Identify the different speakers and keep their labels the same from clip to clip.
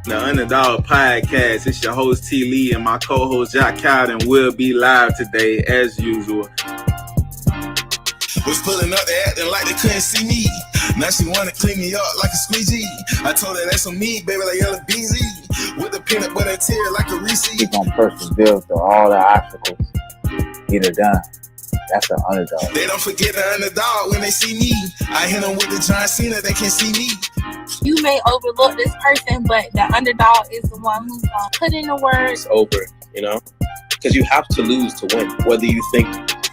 Speaker 1: The Underdog Podcast. It's your host T. Lee and my co-host Jack Cowden will be live today as usual.
Speaker 2: Was pulling up, they acting like they couldn't see me. Now she wanna clean me up like a squeegee. I told her that's on me, baby, like Yellow BZ. With the peanut butter tear like a Reese.
Speaker 3: We're gonna persevere through all the obstacles. Get it done. That's the underdog.
Speaker 2: They don't forget the underdog when they see me. I hit them with the John Cena, they can't see me.
Speaker 4: You may overlook this person, but the underdog is the one who's gonna put in the work.
Speaker 5: It's over, you know? Because you have to lose to win. Whether you think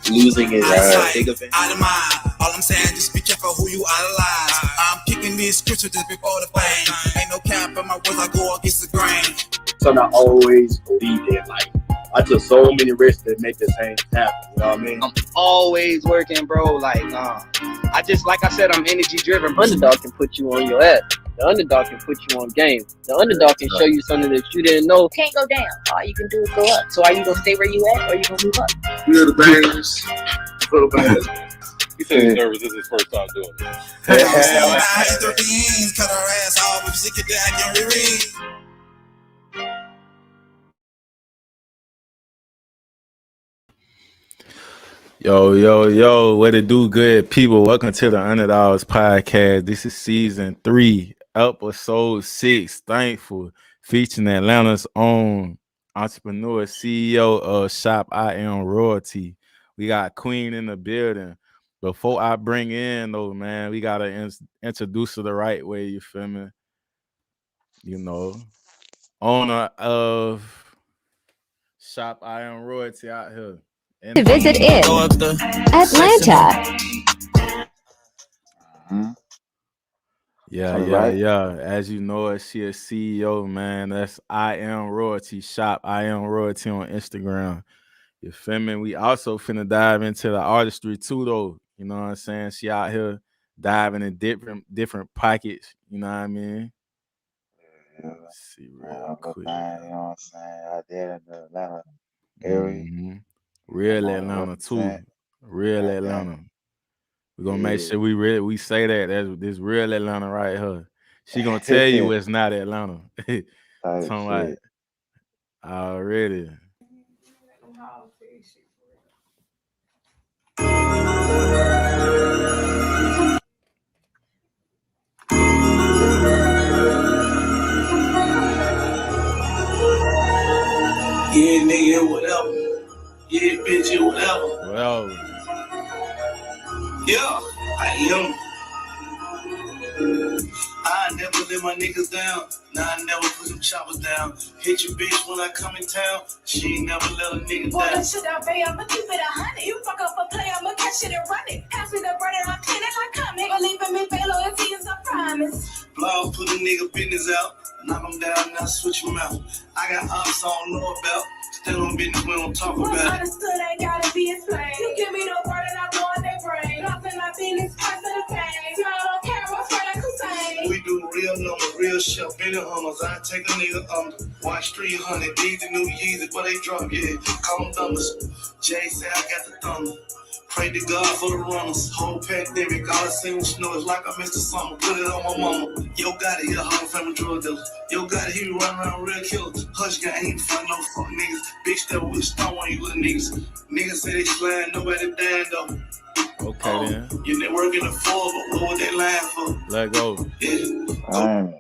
Speaker 5: losing is a big event.
Speaker 2: Out of mind. All I'm saying, just be careful who you idolize. I'm kicking this scripture just before the fame. Ain't no cap in my words, I go against the grain.
Speaker 6: So I always believe that, like, I took so many risks to make this thing happen. You know what I mean?
Speaker 7: I'm always working, bro. Like, I just, like I said, I'm energy driven.
Speaker 8: Underdog can put you on your ass. The underdog can put you on game. The underdog can show you something that you didn't know.
Speaker 4: Can't go down. All you can do is go up. So are you gonna stay where you at, or are you gonna move up?
Speaker 1: Feel the bangers. Feel the bangers.
Speaker 9: He said he's nervous. This is his first time doing it.
Speaker 2: Cut her ass off with sick of that and reread.
Speaker 1: Yo, what it do, good people? Welcome to the Underdogs Podcast. This is season 3, episode 6. Thankful, featuring Atlanta's own entrepreneur, CEO of Shop I Am Royalty. We got Queen in the building. Before I bring in though, man, we gotta introduce her the right way. You feel me? You know, owner of Shop I Am Royalty out here.
Speaker 10: To visit in Atlanta.
Speaker 1: Yeah. As you know, she a CEO, man. That's I Am Royalty Shop. I Am Royalty on Instagram. You feel me? We also finna dive into the artistry too, though. You know what I'm saying? She out here diving in different pockets. You know what I mean?
Speaker 3: Yeah.
Speaker 1: Let's see real quick.
Speaker 3: You know what I'm saying? Out there in the Atlanta area.
Speaker 1: Mm-hmm. Real Atlanta too. Real Atlanta. We're gonna make sure we say that. This real Atlanta right here. She gonna tell you it's not Atlanta. Something like already.
Speaker 2: Yeah, nigga, whatever. Yeah, bitch, whatever.
Speaker 1: Well.
Speaker 2: Yeah, I am. I never let my niggas down. Nah, I never put them choppers down. Hit your bitch when I come in town. She ain't never let a nigga down.
Speaker 11: Well, shit I pay, I'ma keep it 100. You fuck up a play, I'ma catch it and run it. Pass me the bread and I clean it like come. Nigga leaving me fail or if he is a promise.
Speaker 2: Blogs put a nigga business out. Knock him down, now switch him out. I got ops I don't know about. Stand on business, we don't talk about it.
Speaker 11: Understood ain't gotta be explained. You give me the word and I go on their brain. Nothing my business, price of the pain. Smile on camera, afraid like Hussein.
Speaker 2: We do real number, real shit, Benny Hummers. I take a nigga under. Watch 300, these the new Yeezys, but they drop, yeah. Call them thumbers. Jay said I got the thunder. Pray to God for the runners. Whole pandemic, all I seen was snow. It's like I missed the summer. Put it on my mama. Yo, got it, here, Hall of Fame drug dealer. Yo, got it, he be running around real killers. Hush, got ain't fuck no fuck niggas. Bitch, that with stone on you little niggas. Niggas say they slime, nobody dying though.
Speaker 1: Okay, then.
Speaker 2: You networking the four, but what would they lying for?
Speaker 1: Let go.
Speaker 2: Yeah.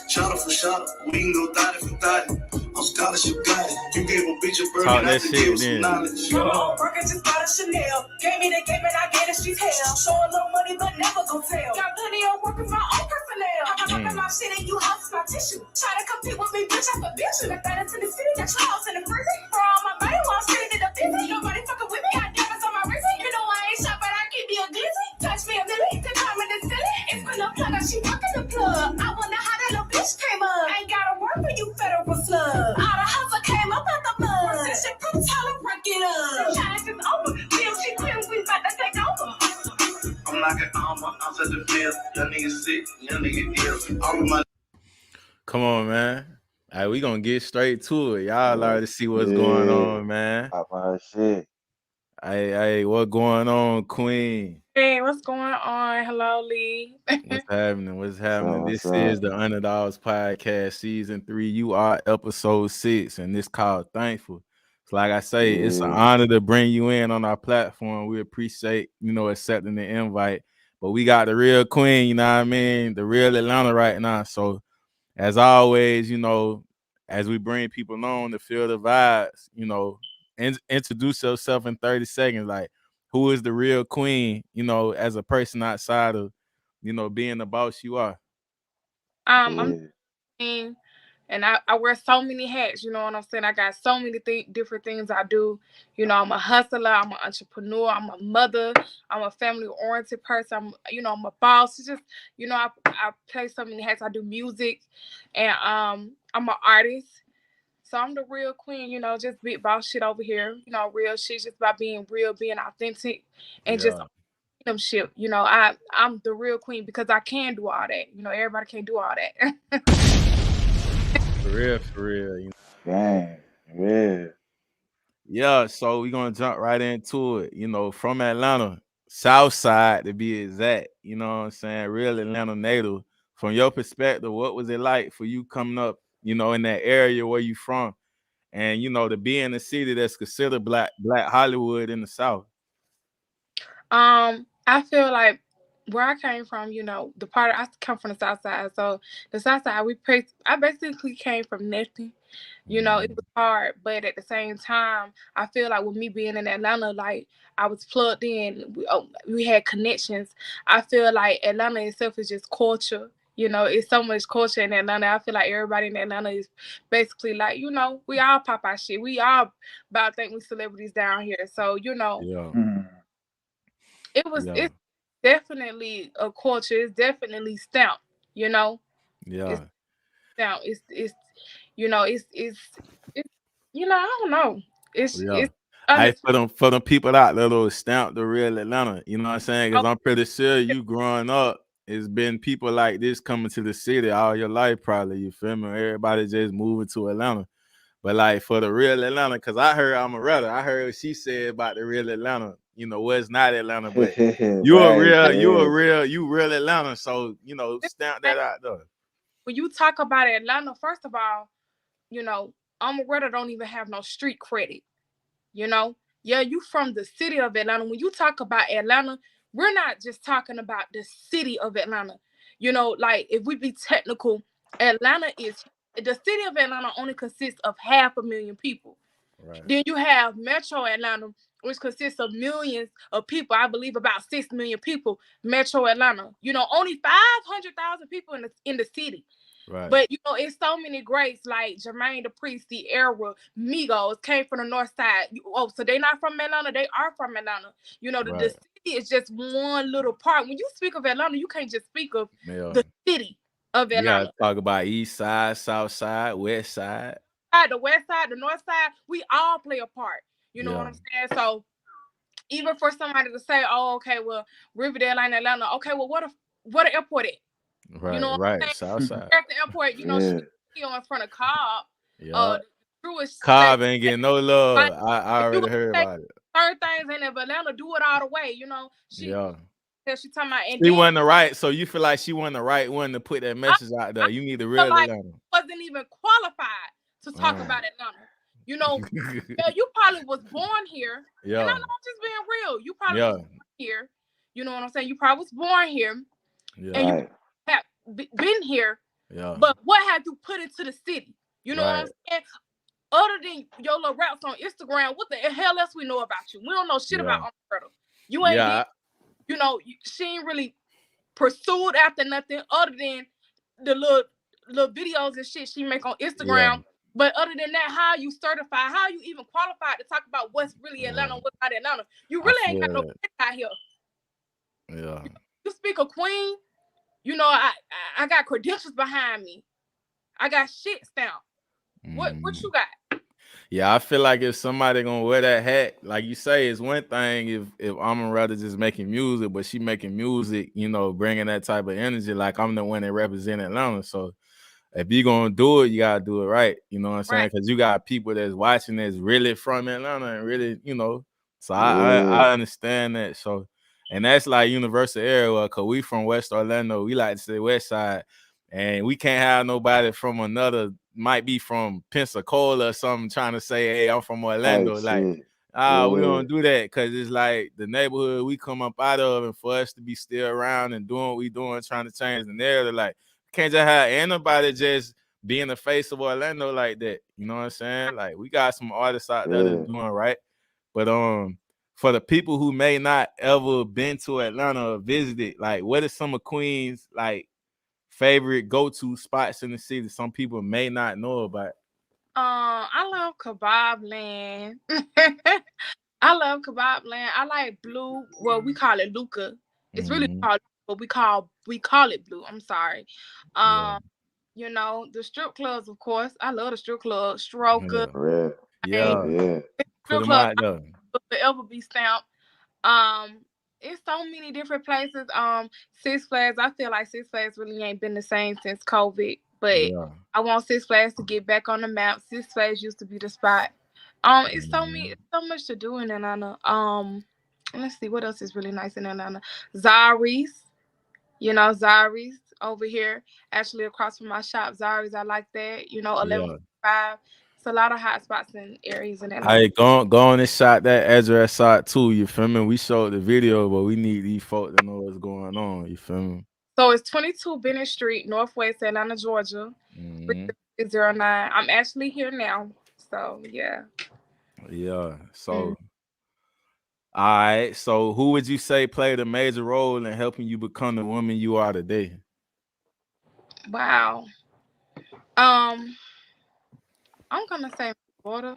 Speaker 2: Shout out for shout out. We can go 30 for 30. On scholarship, got it. You gave a bitch a bird and I could give some knowledge.
Speaker 11: Working just bought a Chanel. Gave me the game and I gave the streets hell. Show a little money, but never go tell. Got plenty of work with my own personnel. I'm talking my shit and you house my tissue. Try to compete with me, bitch, I'm a bitch. Got that into the city, got your house in the prison. For all my money, while I'm sitting in the busy. Nobody fucking with me, got diamonds on my wrist. You know I ain't shot, but I keep me a glizzy. Touch me a milli, the time in the city. It's been a plug, she fucking the plug. I wonder how that little bitch came up. Ain't gotta work for you, federal slug. All the hustle came up out the mud. Shit, tell her break it up. Challenge is over. Feel she quit, we about to take over.
Speaker 2: I'm knocking armor outside the field. Y'all niggas sick, y'all niggas ill. All of my.
Speaker 1: Come on, man. All right, we gonna get straight to it. Y'all already see what's going on, man.
Speaker 3: Pop my shit.
Speaker 1: Hey, what going on, Queen?
Speaker 12: Hey, what's going on? Hello, Lee.
Speaker 1: What's happening? What's happening?
Speaker 3: What's
Speaker 1: This
Speaker 3: up?
Speaker 1: is the Underdogs Podcast, Season 3. You are episode 6, and this called Thankful. So like I say, it's an honor to bring you in on our platform. We appreciate, accepting the invite. But we got the real queen, you know what I mean? The real Atlanta right now. So as always, as we bring people on to feel the vibes, introduce yourself in 30 seconds. Like, who is the real queen, as a person outside of, being the boss you are?
Speaker 12: I'm queen, and I wear so many hats, you know what I'm saying? I got so many different things I do. I'm a hustler, I'm an entrepreneur, I'm a mother, I'm a family-oriented person, I'm a boss. It's just, I play so many hats. I do music, and I'm an artist. So I'm the real queen, just big boss shit over here. Real shit, just by being real, being authentic, and just them shit. I'm the real queen because I can do all that. Everybody can't do all that.
Speaker 1: For real.
Speaker 3: Dang, yeah.
Speaker 1: Yeah, so we're gonna jump right into it. From Atlanta, South Side to be exact. You know what I'm saying? Real Atlanta native. From your perspective, what was it like for you coming up, in that area where you from? And to be in a city that's considered black Hollywood in the South.
Speaker 12: I feel like where I came from, the part I come from the South Side. So the South Side, I basically came from nothing. It was hard, but at the same time, I feel like with me being in Atlanta, like I was plugged in. We had connections. I feel like Atlanta itself is just culture. It's so much culture in Atlanta. I feel like everybody in Atlanta is basically like, we all pop our shit. We all about to think we celebrities down here. So, it's definitely a culture. It's definitely stamped,
Speaker 1: Yeah.
Speaker 12: It's stamped. It's I don't know. It's
Speaker 1: for them people out there that'll stamp the real Atlanta, you know what I'm saying? Because I'm pretty sure you growing up, it's been people like this coming to the city all your life, probably. You feel me? Everybody just moving to Atlanta. But like for the real Atlanta, because I heard what she said about the real Atlanta. It's not Atlanta, but you real Atlanta. So stamp that out there.
Speaker 12: When you talk about Atlanta, first of all, Amaretta don't even have no street credit. Yeah, you from the city of Atlanta. When you talk about Atlanta, we're not just talking about the city of Atlanta. Like if we be technical, the city of Atlanta only consists of 500,000 people.
Speaker 1: Right.
Speaker 12: Then you have Metro Atlanta, which consists of millions of people. I believe about 6 million people. Metro Atlanta, only 500,000 people in the city.
Speaker 1: Right.
Speaker 12: But it's so many greats like Jermaine Dupri, Era, Migos came from the north side. So they're not from Atlanta, they are from Atlanta. The city is just one little part. When you speak of Atlanta, you can't just speak of the city of Atlanta.
Speaker 1: You gotta talk about east side, south side, west side.
Speaker 12: The west side, the north side, we all play a part. You know what I'm saying? So even for somebody to say, oh, okay, well, Riverdale ain't Atlanta. Okay, well, what the airport at?
Speaker 1: Right, south side.
Speaker 12: At the airport, she in front of Cobb.
Speaker 1: Yeah. Cobb ain't getting no love. I already heard about it.
Speaker 12: Certain things in there, but Atlanta do it all the way, She talking about, and
Speaker 1: she wasn't the right. So you feel like she wasn't the right one to put that message out there. You need the real Atlanta.
Speaker 12: Wasn't even qualified to talk about Atlanta. You probably was born here.
Speaker 1: Yeah.
Speaker 12: And I'm not just being real. You probably was born here. You know what I'm saying? You probably was born here.
Speaker 1: Yeah.
Speaker 12: And you have been here.
Speaker 1: Yeah.
Speaker 12: But what have you put into the city? You know what I'm saying? Other than your little raps on Instagram, what the hell else we know about you? We don't know shit about Amaretta. You ain't she ain't really pursued after nothing other than the little videos and shit she make on Instagram. Yeah. But other than that, how you certified? How you even qualified to talk about what's really Atlanta, what's not Atlanta? You really ain't got no out here.
Speaker 1: Yeah.
Speaker 12: You speak of Queen, I got credentials behind me. I got shit stamped. What you got?
Speaker 1: Yeah, I feel like if somebody gonna wear that hat, like you say, it's one thing if Amaretta just making music, but she making music, bringing that type of energy. Like I'm the one that represent Atlanta, so if you gonna do it, you gotta do it right. You know what I'm saying? Because you got people that's watching that's really from Atlanta and really, So I understand that. So, and that's like universal area, cause we from West Orlando. We like to say West Side, and we can't have nobody from another, might be from Pensacola or something, trying to say, "Hey, I'm from Orlando." Like, we don't do that, cause it's like the neighborhood we come up out of, and for us to be still around and doing what we doing, trying to change the narrative, like, can't just have anybody just be in the face of Orlando like that. You know what I'm saying? Like, we got some artists out there that's doing right. But for the people who may not ever been to Atlanta or visited, like, what are some of Queens like favorite go-to spots in the city some people may not know about?
Speaker 12: I love Kebab Land. I love Kebab Land. I like Blue. Well, we call it Luca. It's really called, but we call it Blue. I'm sorry. You know, the strip clubs, of course. I love the strip club. Stroker.
Speaker 1: Yeah. Put them
Speaker 12: club
Speaker 1: out there.
Speaker 12: will forever be stamped. It's so many different places. Six Flags. I feel like Six Flags really ain't been the same since COVID. But I want Six Flags to get back on the map. Six Flags used to be the spot. It's so much to do in Atlanta. Let's see what else is really nice in Atlanta. Zari's. You know, Zari's over here, actually across from my shop. Zari's, I like that. You know, 11.5. It's a lot of hot spots in areas in Atlanta.
Speaker 1: Hey, go on and shot that address out too. You feel me? We showed the video, but we need these folks to know what's going on. You feel me?
Speaker 12: So it's 22 Bennett Street, Northwest Atlanta, Georgia. 09. I'm actually here now. So yeah.
Speaker 1: Yeah. So all right. So who would you say played a major role in helping you become the woman you are today?
Speaker 12: Wow. I'm gonna say my daughter.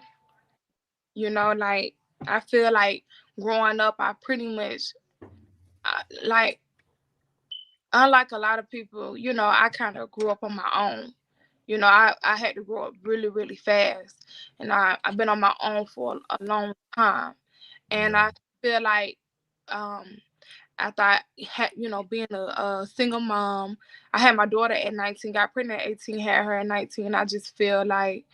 Speaker 12: You know, like, I feel like growing up, I pretty much like, unlike a lot of people, you know, I kind of grew up on my own. You know, I had to grow up really, really fast, and I've been on my own for a long time, and I feel like after I had, you know, being a single mom, I had my daughter at 19, got pregnant at 18, had her at 19. I just feel like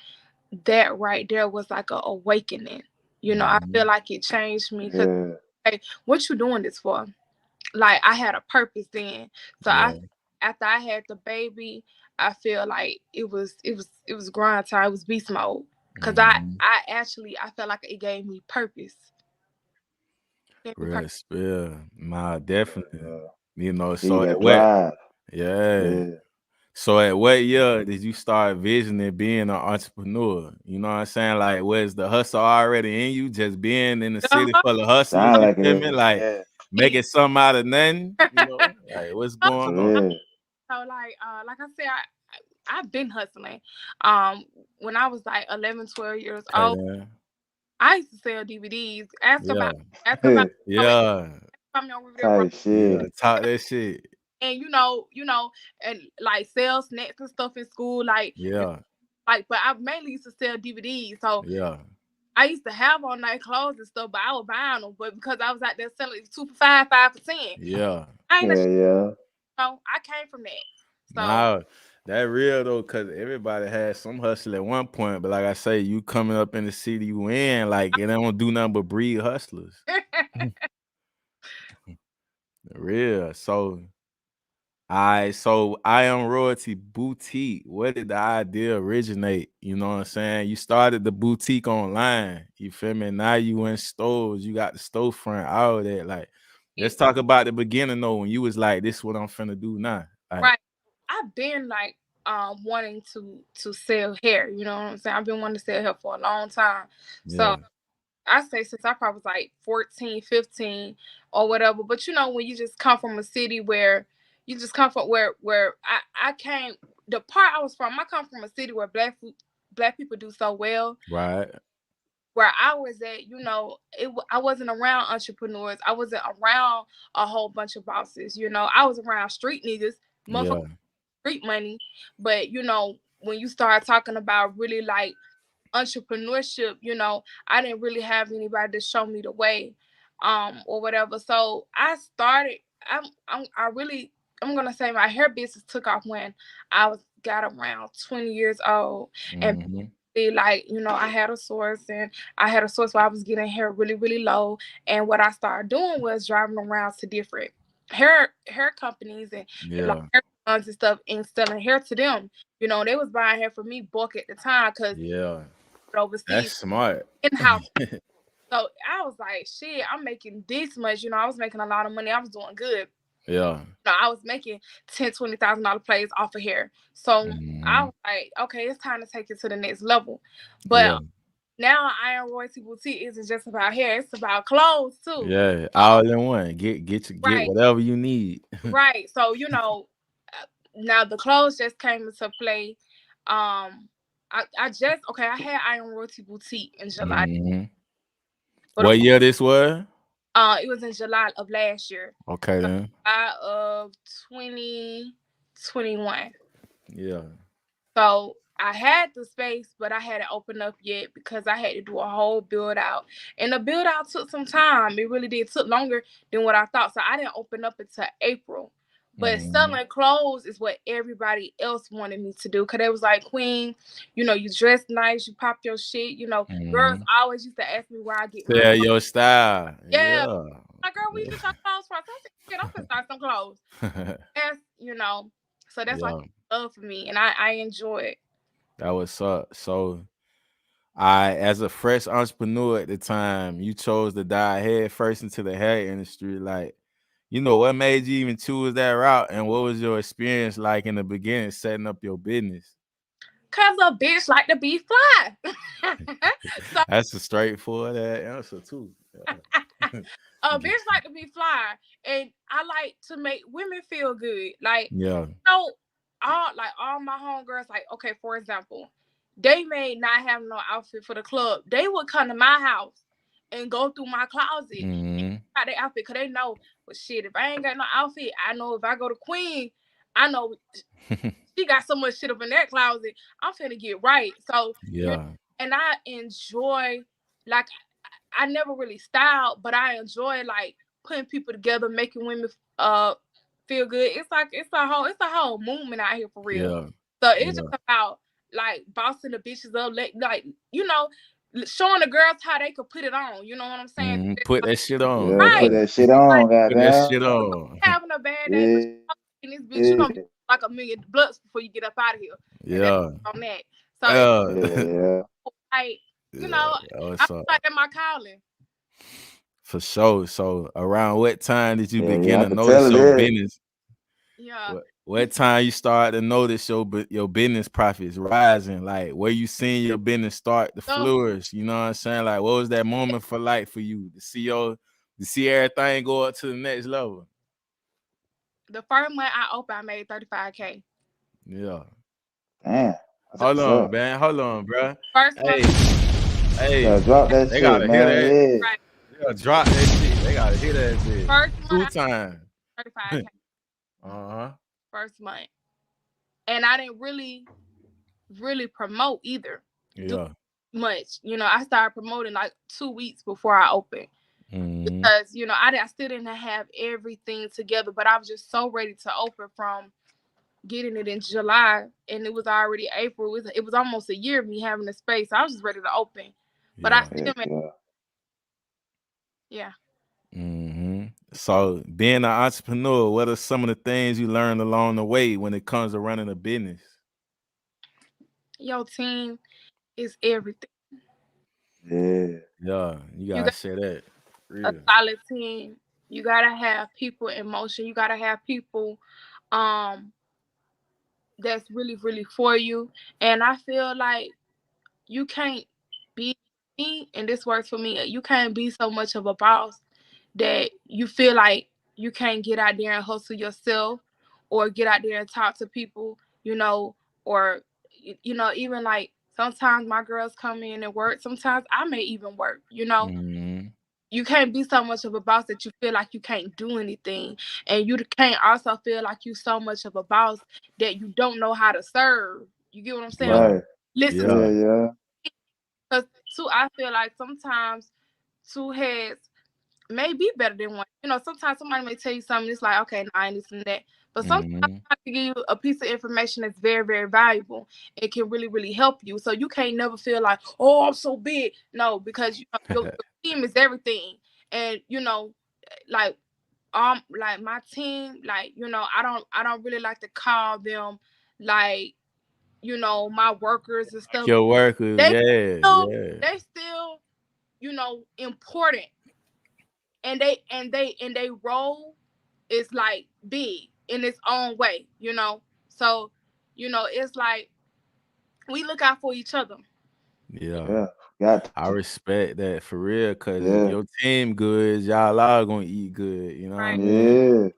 Speaker 12: that right there was like a awakening. You know, I feel like it changed me, because hey, what you doing this for? Like, I had a purpose then. So after I had the baby, I feel like it was grind time. It was beast mode, because I felt like it gave me purpose.
Speaker 1: Nah, definitely. You know, so at what? So at what year did you start visioning being an entrepreneur? You know what I'm saying? Like, was the hustle already in you, just being in the city for the hustle? You feel me? Like, making something out of nothing. You know, like, what's going on?
Speaker 12: So like I said, I've been hustling. When I was like 11, 12 years old, I used to sell DVDs. Ask about
Speaker 1: talk that shit.
Speaker 12: And you know, and like sell snacks and stuff in school, like but I mainly used to sell DVDs. So I used to have all night clothes and stuff, but I was buying them. But because I was out there selling 2 for $5, 5 for $10. I came from that. So
Speaker 1: nah, that real though, because everybody had some hustle at one point. But like I say, you coming up in the city you in, like, it don't do nothing but breed hustlers. Real. So so I Am Royalty Boutique. Where did the idea originate? You know what I'm saying? You started the boutique online. You feel me? Now you in stores. You got the storefront, all of that. Like, let's talk about the beginning though, when you was like, this is what I'm finna do now. Like,
Speaker 12: right. I've been like wanting to sell hair. You know what I'm saying? I've been wanting to sell hair for a long time. So I say since I probably was like 14, 15 or whatever. But you know, when you just come from a city where you just come from where I came, the part I was from, I come from a city where black people do so well.
Speaker 1: Right.
Speaker 12: Where I was at, you know, I wasn't around entrepreneurs. I wasn't around a whole bunch of bosses. You know, I was around street niggas, motherfuckers, street money. But you know, when you start talking about really like entrepreneurship, you know, I didn't really have anybody to show me the way, or whatever. So I started. I'm gonna say my hair business took off when I got around 20 years old, and like, you know, I had a source where I was getting hair really, really low. And what I started doing was driving around to different hair companies and like
Speaker 1: Yeah.
Speaker 12: hair salons and stuff and selling hair to them. You know, they was buying hair for me bulk at the time because
Speaker 1: Yeah.
Speaker 12: overseas
Speaker 1: That's smart.
Speaker 12: in-house. So I was like, shit, I'm making this much. You know, I was making a lot of money. I was doing good.
Speaker 1: Yeah.
Speaker 12: No, I was making $10,000-$20,000 plays off of hair. So I
Speaker 1: Mhm.
Speaker 12: was like, okay, it's time to take it to the next level. But
Speaker 1: Yeah.
Speaker 12: now Iron Royalty Boutique isn't just about hair; it's about clothes too.
Speaker 1: Yeah. All in one. Get
Speaker 12: Right.
Speaker 1: whatever you need.
Speaker 12: Right. So you know, now the clothes just came into play. I had Iron Royalty Boutique in July.
Speaker 1: Mhm.
Speaker 12: But
Speaker 1: What year this was?
Speaker 12: it was in July of last year.
Speaker 1: Okay then.
Speaker 12: July of 2021.
Speaker 1: Yeah.
Speaker 12: So I had the space, but I hadn't opened up yet because I had to do a whole build out. And the build out took some time. It really did. It took longer than what I thought. So I didn't open up until April. But selling clothes is what everybody else wanted me to do. Cause they was like, Queen, you know, you dress nice, you pop your shit. You know, girls always used to ask me where I get my
Speaker 1: Yeah, your style.
Speaker 12: Yeah.
Speaker 1: Yeah.
Speaker 12: Like, girl, we get your clothes from. I said, shit, I'm gonna start some clothes. That's, you know, so that's like love for me. And I enjoy it.
Speaker 1: That was up. So I, as a fresh entrepreneur at the time, you chose to dive head first into the hair industry. Like, you know, what made you even choose that route, and what was your experience like in the beginning setting up your business?
Speaker 12: Cause a bitch like to be fly. So,
Speaker 1: that's a straightforward answer too.
Speaker 12: a bitch like to be fly, and I like to make women feel good. Like,
Speaker 1: yeah,
Speaker 12: you know, all my homegirls, like, okay, for example, they may not have no outfit for the club. They would come to my house and go through my closet and got their outfit, cause they know, well, shit, if I ain't got no outfit, I know if I go to Queen, I know she got so much shit up in that closet, I'm finna get right. So
Speaker 1: yeah,
Speaker 12: and I enjoy, like, I never really styled, but I enjoy like putting people together, making women feel good. It's like it's a whole movement out here for real.
Speaker 1: yeah.
Speaker 12: So it's just about like bossing the bitches up, like, you know, showing the girls how they could put it on. You know what I'm saying?
Speaker 1: Put that shit on.
Speaker 3: Yeah,
Speaker 12: Right.
Speaker 3: put that shit on,
Speaker 1: Put that
Speaker 3: goddamn.
Speaker 1: shit on.
Speaker 12: Having a bad day, but in this bitch, you gonna get like $1 million before you get up out of here.
Speaker 1: Yeah.
Speaker 12: On that. So like, you know, I like in my calling.
Speaker 1: For sure. So around what time did you begin to notice your business?
Speaker 12: Yeah.
Speaker 1: What time you start to notice your business profits rising? Like, where you seeing your business start to flourish? You know what I'm saying? Like, what was that moment for you to see everything go up to the next level?
Speaker 12: The first month I opened, I made $35K.
Speaker 1: Yeah.
Speaker 3: Damn.
Speaker 1: Hold on, man. Hold on, bro.
Speaker 12: First
Speaker 1: Hey,
Speaker 3: drop that
Speaker 1: they
Speaker 3: shit,
Speaker 1: gotta
Speaker 3: man.
Speaker 1: hear that.
Speaker 3: Yeah.
Speaker 12: Right.
Speaker 1: They gotta drop that shit. They gotta hear that shit.
Speaker 12: First
Speaker 1: 2
Speaker 12: month,
Speaker 1: times.
Speaker 12: $35K. First month. And I didn't really promote either.
Speaker 1: Yeah.
Speaker 12: Much. You know, I started promoting like 2 weeks before I opened. Because, you know, I still didn't have everything together, but I was just so ready to open from getting it in July, and it was already April. It was almost a year of me having the space. I was just ready to open. But I still
Speaker 1: So being an entrepreneur, what are some of the things you learned along the way when it comes to running a business?
Speaker 12: Your team is everything.
Speaker 1: Yeah, you gotta say that. Real.
Speaker 12: A solid team. You gotta have people in motion. You gotta have people that's really, really for you. And I feel like you can't be me, and this works for me. You can't be so much of a boss that you feel like you can't get out there and hustle yourself, or get out there and talk to people, you know, or, you know, even like sometimes my girls come in and work. Sometimes I may even work, you know. You can't be so much of a boss that you feel like you can't do anything. And you can't also feel like you so much of a boss that you don't know how to serve. You get what I'm saying?
Speaker 3: Right.
Speaker 12: Listen. Because I feel like sometimes 2 heads may be better than one. You know, sometimes somebody may tell you something, it's like, okay, no, I ain't listening to that. But sometimes I can give you a piece of information that's very, very valuable. It can really, really help you. So you can't never feel like, oh, I'm so big. No, because you know, your team is everything. And you know, like my team, like, you know, I don't really like to call them like, you know, my workers and stuff.
Speaker 1: Your workers,
Speaker 12: They
Speaker 1: yeah.
Speaker 12: still, you know, important. And they role is like big in its own way, you know. So, you know, it's like we look out for each other.
Speaker 1: Yeah.
Speaker 3: Got
Speaker 1: I respect that for real, cause if
Speaker 3: Yeah.
Speaker 1: your team good, y'all all gonna eat good. You know what I
Speaker 12: Right.
Speaker 1: mean?
Speaker 3: Yeah.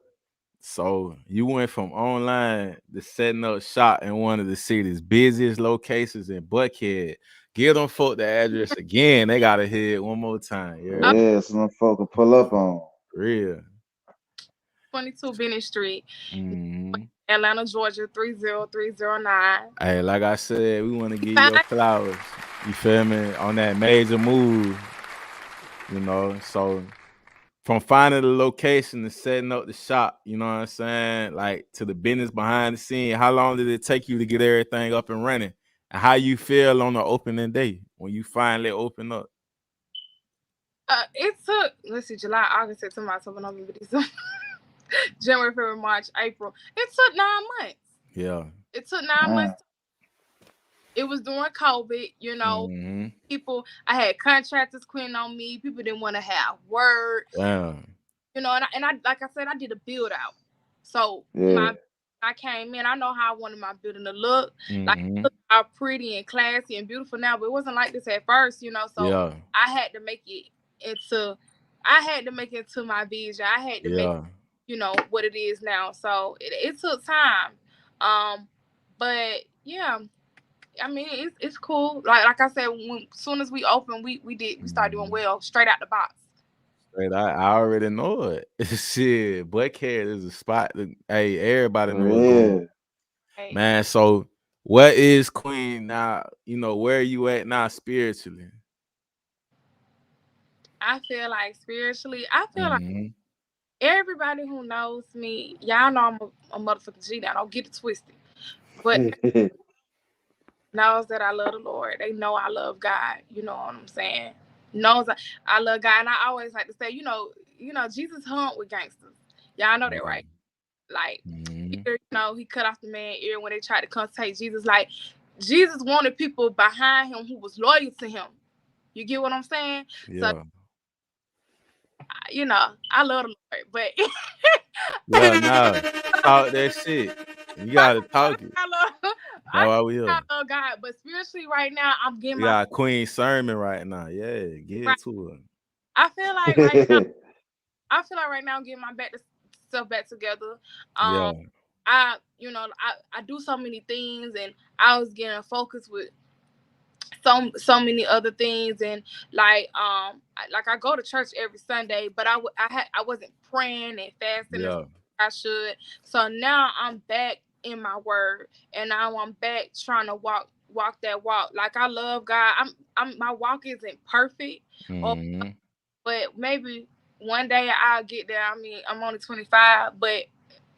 Speaker 1: So you went from online to setting up shop in one of the city's busiest locations in Buckhead. Give them folk the address again. They gotta hear it one more time. Yeah,
Speaker 3: Yeah, some folk can pull up on.
Speaker 1: real.
Speaker 12: 22 Bennett Street,
Speaker 1: Mhm.
Speaker 12: Atlanta, Georgia 30309.
Speaker 1: Hey, like I said, we want to give you your flowers. You feel me? On that major move, you know. So from finding the location to setting up the shop, you know what I'm saying? Like to the business behind the scene, how long did it take you to get everything up and running? And how you feel on the opening day when you finally open up?
Speaker 12: It took, let's see, July, August, September, October, November, December, January, February, March, April. It took 9 months.
Speaker 1: Yeah.
Speaker 12: It took 9 months. It was during COVID, you know. People, I had contractors quitting on me. People didn't want to have work.
Speaker 1: Damn.
Speaker 12: You know, and I like I said, I did a build out. So I came in, I know how I wanted my building to look. Like, it look all pretty and classy and beautiful now, but it wasn't like this at first, you know. So I had to make it into my vision. I had to make, you know, what it is now. So it took time. But yeah, I mean, it's cool. Like I said, soon as we opened, we started doing well straight out the box.
Speaker 1: Straight, I already know it. Shit, Buckhead is a spot that, hey, everybody knows going. Man, so what is Queen now? You know, where are you at now spiritually?
Speaker 12: I feel like spiritually, I feel like everybody who knows me, y'all know I'm a motherfucking G now. Don't get it twisted. But knows that I love the Lord. They know I love God. You know what I'm saying? Knows I love God. And I always like to say, you know, Jesus hung with gangsters. Y'all know that, right? Like, you know, he cut off the man's ear when they tried to come take Jesus. Like, Jesus wanted people behind him who was loyal to him. You get what I'm saying?
Speaker 1: Yeah.
Speaker 12: So, you know, I love the Lord, but
Speaker 1: yeah, nah, talk that shit. You gotta talk it.
Speaker 12: I love God, but spiritually right now, I'm getting
Speaker 1: my Queen sermon right now. Yeah, get into it.
Speaker 12: I feel like right now, I'm getting my stuff back together. I do so many things, and I was getting focused with so many other things, and like I go to church every Sunday, but I wasn't praying and fasting as I should. So now I'm back in my word, and now I'm back trying to walk that walk. Like, I love God. My walk isn't perfect, but maybe one day I'll get there. I mean, I'm only 25, but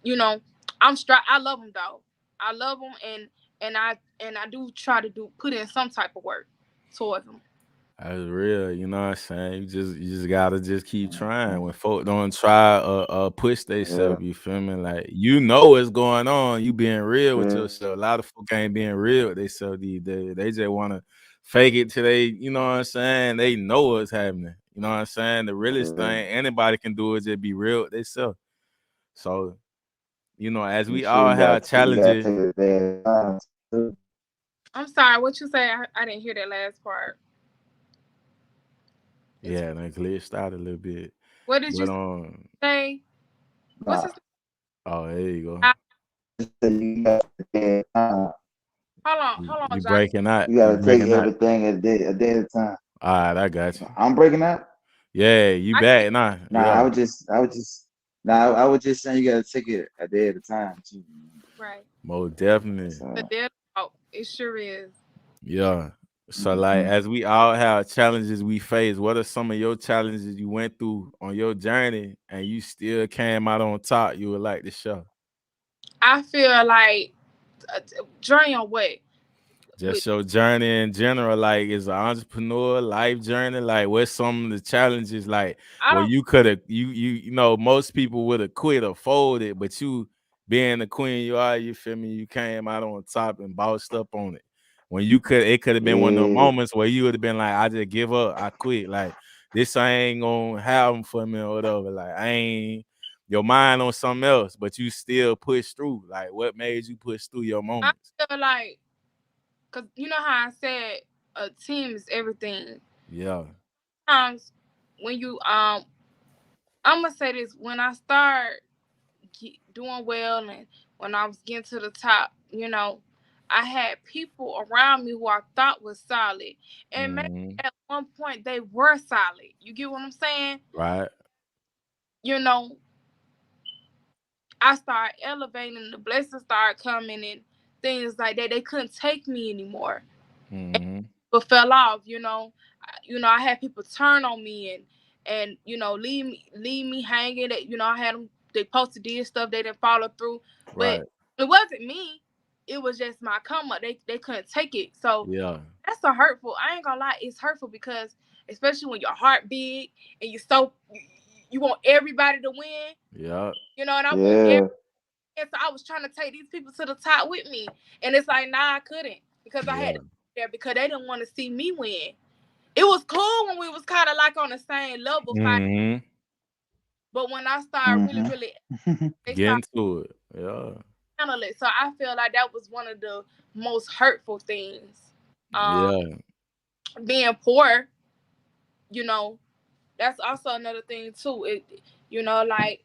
Speaker 12: you know, I love him though. I love him, and I do try to put in some type of work towards him.
Speaker 1: That's real, you know what I'm saying? You just gotta just keep trying. When folk don't try push themselves, you feel me? Like, you know what's going on. You being real with yourself. A lot of folk ain't being real with themselves these days. They just wanna fake it till they, you know what I'm saying? They know what's happening. You know what I'm saying? The realest thing anybody can do is just be real with themselves. So, you know, as we all have challenges.
Speaker 12: I'm sorry, what you say? I didn't hear that last part.
Speaker 1: Yeah, that glitched out a little bit.
Speaker 12: What did you say? What's his name?
Speaker 1: Oh, there you go.
Speaker 12: Hold on.
Speaker 1: You breaking out.
Speaker 3: You gotta take everything a day at a time.
Speaker 1: All right, I got you.
Speaker 3: I'm breaking out.
Speaker 1: Yeah, you back now.
Speaker 3: I was just saying you gotta take it a day at a time too.
Speaker 12: Right.
Speaker 1: Most definitely.
Speaker 12: It sure is.
Speaker 1: Yeah. So like, as we all have challenges we face, what are some of your challenges you went through on your journey and you still came out on top you would like to share?
Speaker 12: I feel like journey on what?
Speaker 1: Just your journey in general, like as an entrepreneur, life journey, like what's some of the challenges, like where you could have, you know, most people would have quit or folded, but you being the queen you are, you feel me? You came out on top and bossed up on it. When you it could have been one of the moments where you would have been like, I just give up, I quit. Like this ain't gonna happen for me or whatever. Like I ain't your mind on something else, but you still push through. Like what made you push through your moments?
Speaker 12: I feel like, cause you know how I said a team is everything.
Speaker 1: Yeah.
Speaker 12: Sometimes when you I'm gonna say this, when I start doing well and when I was getting to the top, you know, I had people around me who I thought was solid, and maybe at one point they were solid. You get what I'm saying?
Speaker 1: Right.
Speaker 12: You know, I started elevating, the blessings started coming, and things like that. They couldn't take me anymore. But fell off. You know, I had people turn on me and you know leave me hanging. That you know I had them. They posted did stuff they didn't follow through, but it wasn't me. It was just my come up. They couldn't take it. So
Speaker 1: yeah,
Speaker 12: that's so hurtful. I ain't gonna lie, it's hurtful because especially when your heart big and you want everybody to win.
Speaker 1: Yeah.
Speaker 12: You know, and I want everybody. And so I was trying to take these people to the top with me, and it's like, nah, I couldn't because I had to be there because they didn't want to see me win. It was cool when we was kind of like on the same level fighting, but when I started really
Speaker 1: get into it, yeah.
Speaker 12: Handle it. So I feel like that was one of the most hurtful things. Being poor, you know, that's also another thing too. It, you know, like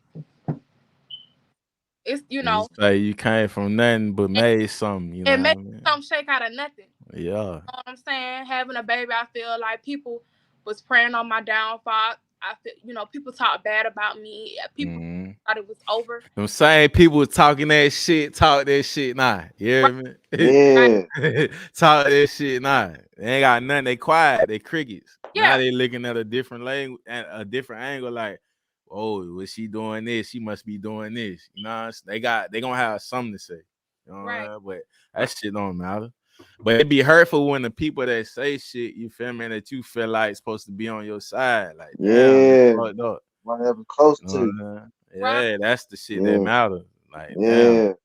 Speaker 12: it's you know,
Speaker 1: like you came from nothing but made something. You know,
Speaker 12: and make something shake out of nothing.
Speaker 1: Yeah,
Speaker 12: you know what I'm saying? Having a baby, I feel like people was praying on my downfall. I feel, you know, people talk bad about me. People thought it was over.
Speaker 1: Them same people talking that shit, talk that shit now. You hear me?
Speaker 3: Yeah.
Speaker 1: Talk that shit now. They ain't got nothing. They quiet. They crickets.
Speaker 12: Yeah.
Speaker 1: Now they looking at a different language, and a different angle. Like, oh, was she doing this? She must be doing this. You know, they gonna have something to say. You know what I mean? But that shit don't matter. But it'd be hurtful when the people that say shit, you feel me, that you feel like supposed to be on your side. Like, damn, fucked up.
Speaker 3: Whatever close to.
Speaker 1: Yeah, that's the shit that matters. Like,
Speaker 3: damn.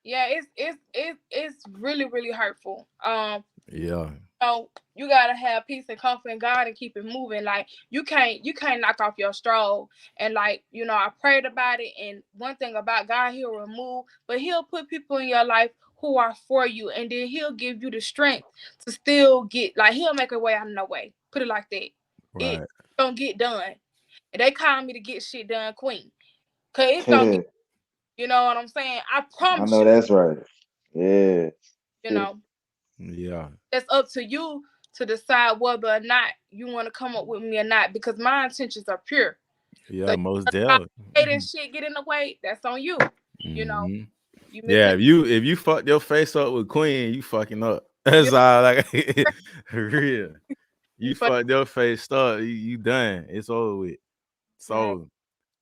Speaker 12: Yeah, it's really, really hurtful.
Speaker 1: Yeah.
Speaker 12: So you gotta have peace and comfort in God and keep it moving. Like you can't knock off your stroll. And like, you know, I prayed about it. And one thing about God, He'll remove, but He'll put people in your life who are for you, and then He'll give you the strength to still get, like, He'll make a way out of no way. Put it like that.
Speaker 1: Right.
Speaker 12: It don't get done. And they call me to get shit done, queen. Cause it don't get, you know what I'm saying? I promise you.
Speaker 3: I know that's right. Yeah.
Speaker 12: You know.
Speaker 1: Yeah.
Speaker 12: It's up to you to decide whether or not you want to come up with me or not, because my intentions are pure.
Speaker 1: Yeah,
Speaker 12: so
Speaker 1: most definitely.
Speaker 12: Hating shit get in the way, that's on you. You know.
Speaker 1: Yeah, if you fucked your face up with Queen, you fucking up. That's all. Like real. You fucked your face up, you done. It's over with. So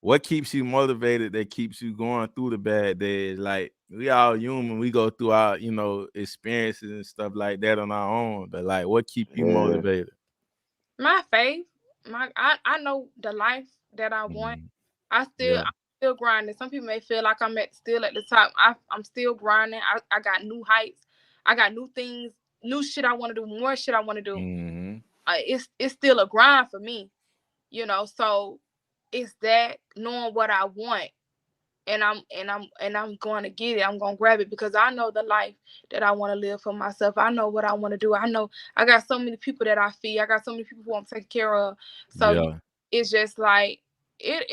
Speaker 1: what keeps you motivated, that keeps you going through the bad days? Like, we all human, we go through our, you know, experiences and stuff like that on our own. But like, what keep you motivated?
Speaker 12: My faith. I know the life that I want. I'm still grinding. Some people may feel like I'm still at the top. I'm still grinding. I got new heights. I got new things, new shit I want to do, more shit I want to do. It's still a grind for me, you know. So it's that, knowing what I want, and I'm going to get it. I'm going to grab it because I know the life that I want to live for myself. I know what I want to do. I know I got so many people that I feed. I got so many people who I'm taking care of. So it's just like it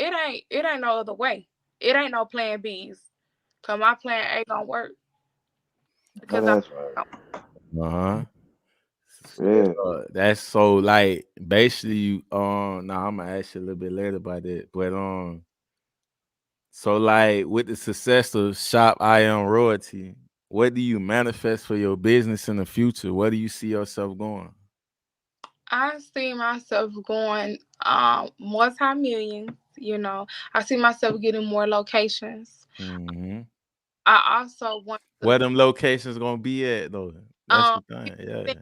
Speaker 12: ain't no other way. It ain't no plan B's. Cause my plan ain't gonna work. Because
Speaker 1: that's so, like, basically you I'm gonna ask you a little bit later about that, but so like with the success of Shop I Am Royalty, what do you manifest for your business in the future? Where do you see yourself going?
Speaker 12: I see myself going multi-millions, you know. I see myself getting more locations. I also want
Speaker 1: Where them locations gonna be at though? That's the thing. Yeah.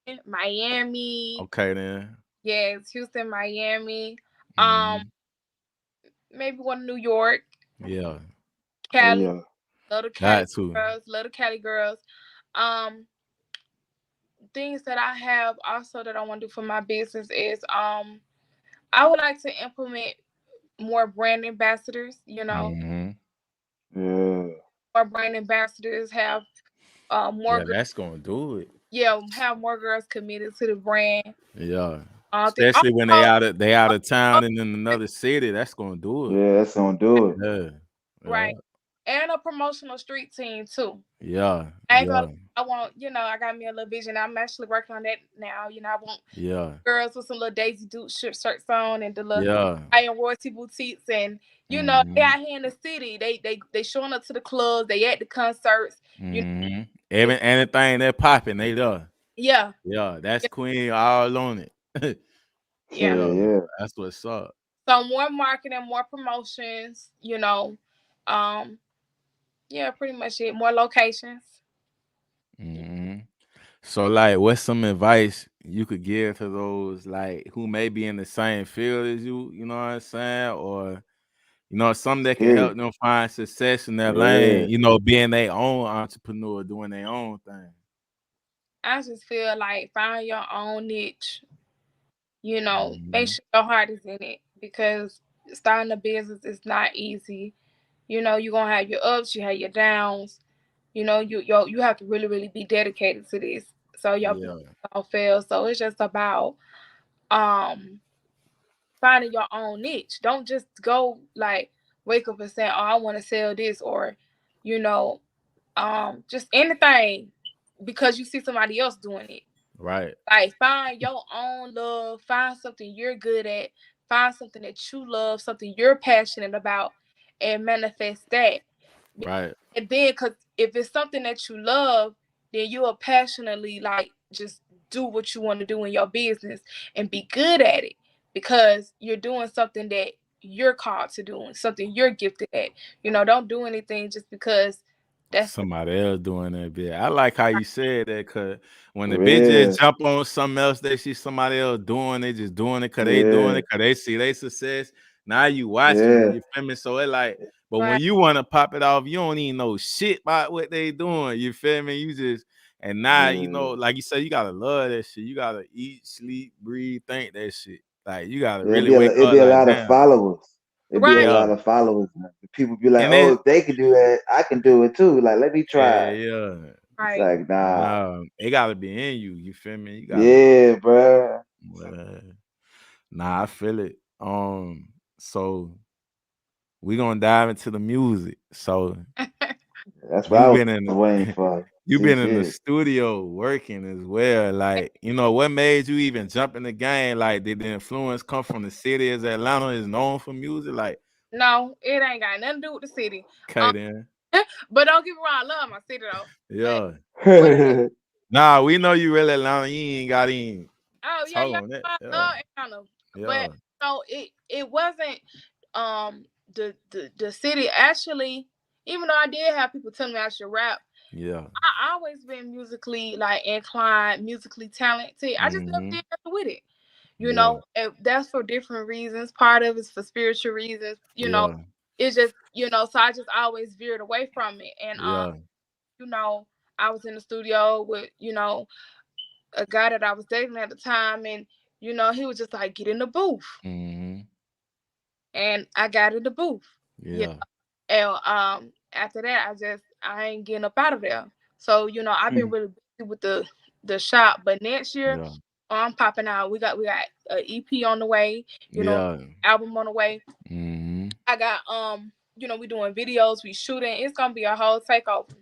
Speaker 12: Houston, Miami.
Speaker 1: Okay then.
Speaker 12: Yes, Houston, Miami.
Speaker 1: Mhm.
Speaker 12: Maybe one in New York,
Speaker 1: Yeah.
Speaker 12: Cali.
Speaker 6: yeah.
Speaker 12: Love the Cali
Speaker 1: Got to.
Speaker 12: girls. Love the Cali girls. Things that I have also that I want to do for my business is I would like to implement more brand ambassadors. You know,
Speaker 1: Mhm.
Speaker 6: Yeah.
Speaker 12: more brand ambassadors have more
Speaker 1: Yeah, that's gonna do it.
Speaker 12: have more girls committed to the brand.
Speaker 1: Yeah.
Speaker 12: Thing.
Speaker 1: Especially when they
Speaker 12: Also,
Speaker 1: out of town and in another city, that's gonna do it.
Speaker 6: Yeah, that's gonna do it.
Speaker 1: Yeah.
Speaker 12: right, and a promotional street team too.
Speaker 1: Yeah.
Speaker 12: I ain't
Speaker 1: Yeah.
Speaker 12: gonna. I want, I got me a little vision. I'm actually working on that now. I want
Speaker 1: Yeah.
Speaker 12: girls with some little Daisy Duke shirts on and the little
Speaker 1: Yeah.
Speaker 12: Iron Royalty boutiques, and they
Speaker 1: Mhm.
Speaker 12: out here in the city. They showing up to the clubs. They at the concerts.
Speaker 1: Mhm. Anything that popping, they there.
Speaker 12: Yeah.
Speaker 1: Yeah, that's Queen all on it.
Speaker 12: Yeah.
Speaker 6: Yeah.
Speaker 1: That's what's up.
Speaker 12: So more marketing, more promotions. Yeah, pretty much it. More locations.
Speaker 1: Mhm. So, like, what's some advice you could give to those like who may be in the same field as you? You know what I'm saying, or something that can help them find success in their lane. Being their own entrepreneur, doing their own thing.
Speaker 12: I just feel like find your own niche. Make
Speaker 1: Mhm.
Speaker 12: sure your heart is in it, because starting a business is not easy. You're gonna have your ups, you have your downs. You have to really, really be dedicated to this, so your business don't fail. So it's just about finding your own niche. Don't just go like wake up and say, "Oh, I want to sell this," or just anything because you see somebody else doing it.
Speaker 1: Right.
Speaker 12: Like, find your own love, find something you're good at, find something that you love, something you're passionate about, and manifest that.
Speaker 1: Right.
Speaker 12: And then, because if it's something that you love, then you'll passionately just do what you want to do in your business and be good at it, because you're doing something that you're called to do and something you're gifted at. Don't do anything just because that's
Speaker 1: somebody else doing that bit. I like how you said that, cause when the
Speaker 6: Yeah.
Speaker 1: bitches jump on something else, they see somebody else doing, they just doing it cause they doing it, cause they see their success. Now you watching them, you feel me? So it like, but when you want to pop it off, you don't even know shit about what they doing. You feel me? You just, and now like you said, you gotta love that shit. You gotta eat, sleep, breathe, think that shit. Like you gotta really wake up.
Speaker 6: It'd be a
Speaker 1: like,
Speaker 6: lot
Speaker 1: damn.
Speaker 6: of followers. It'd be a
Speaker 1: Yeah.
Speaker 6: lot of followers. People be like,
Speaker 1: And
Speaker 6: "Oh, if they can do that, I can do it too." Like, let me try.
Speaker 1: Yeah.
Speaker 6: It's like, nah.
Speaker 1: No, it gotta be in you. You feel me? You gotta,
Speaker 6: Yeah, bro.
Speaker 1: Nah, I feel it. So we gonna dive into the music. So
Speaker 6: That's what I
Speaker 1: you've
Speaker 6: was
Speaker 1: been in
Speaker 6: waiting for.
Speaker 1: you've
Speaker 6: See
Speaker 1: been in the
Speaker 6: shit.
Speaker 1: studio working as well. Like, what made you even jump in the game? Like, did the influence come from the city as Atlanta is known for music? Like,
Speaker 12: no, it ain't got nothing to do with the city.
Speaker 1: okay then.
Speaker 12: But don't get me wrong, I love my city though.
Speaker 1: Yeah. Nah, we know you really Atlanta. You ain't got any.
Speaker 12: Oh yeah,
Speaker 1: on that.
Speaker 12: I love Atlanta. But so it wasn't the city. Actually, even though I did have people tell me I should rap,
Speaker 1: yeah,
Speaker 12: I always been musically inclined, musically talented. I just never did nothing with it. And that's for different reasons. Part of it's for spiritual reasons. It's just so I just always veered away from it. And I was in the studio with a guy that I was dating at the time, and he was just like, get in the booth. And I got in the booth.
Speaker 1: Yeah.
Speaker 12: And after that, I ain't getting up out of there. So I've been really busy with the shop, but next year I'm popping out. We got an EP on the way, album on the way. I got we doing videos, we shooting. It's gonna be a whole takeover,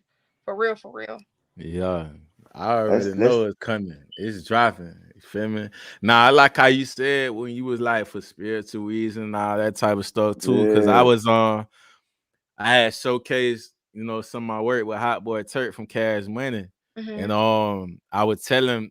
Speaker 12: for real.
Speaker 1: Yeah, I already know it's coming. It's dropping. You feel me? Now I like how you said when you was like for spiritual reasons and all that type of stuff too. Because I was I had showcased some of my work with Hot Boy Turk from Cash Money. And I would tell him,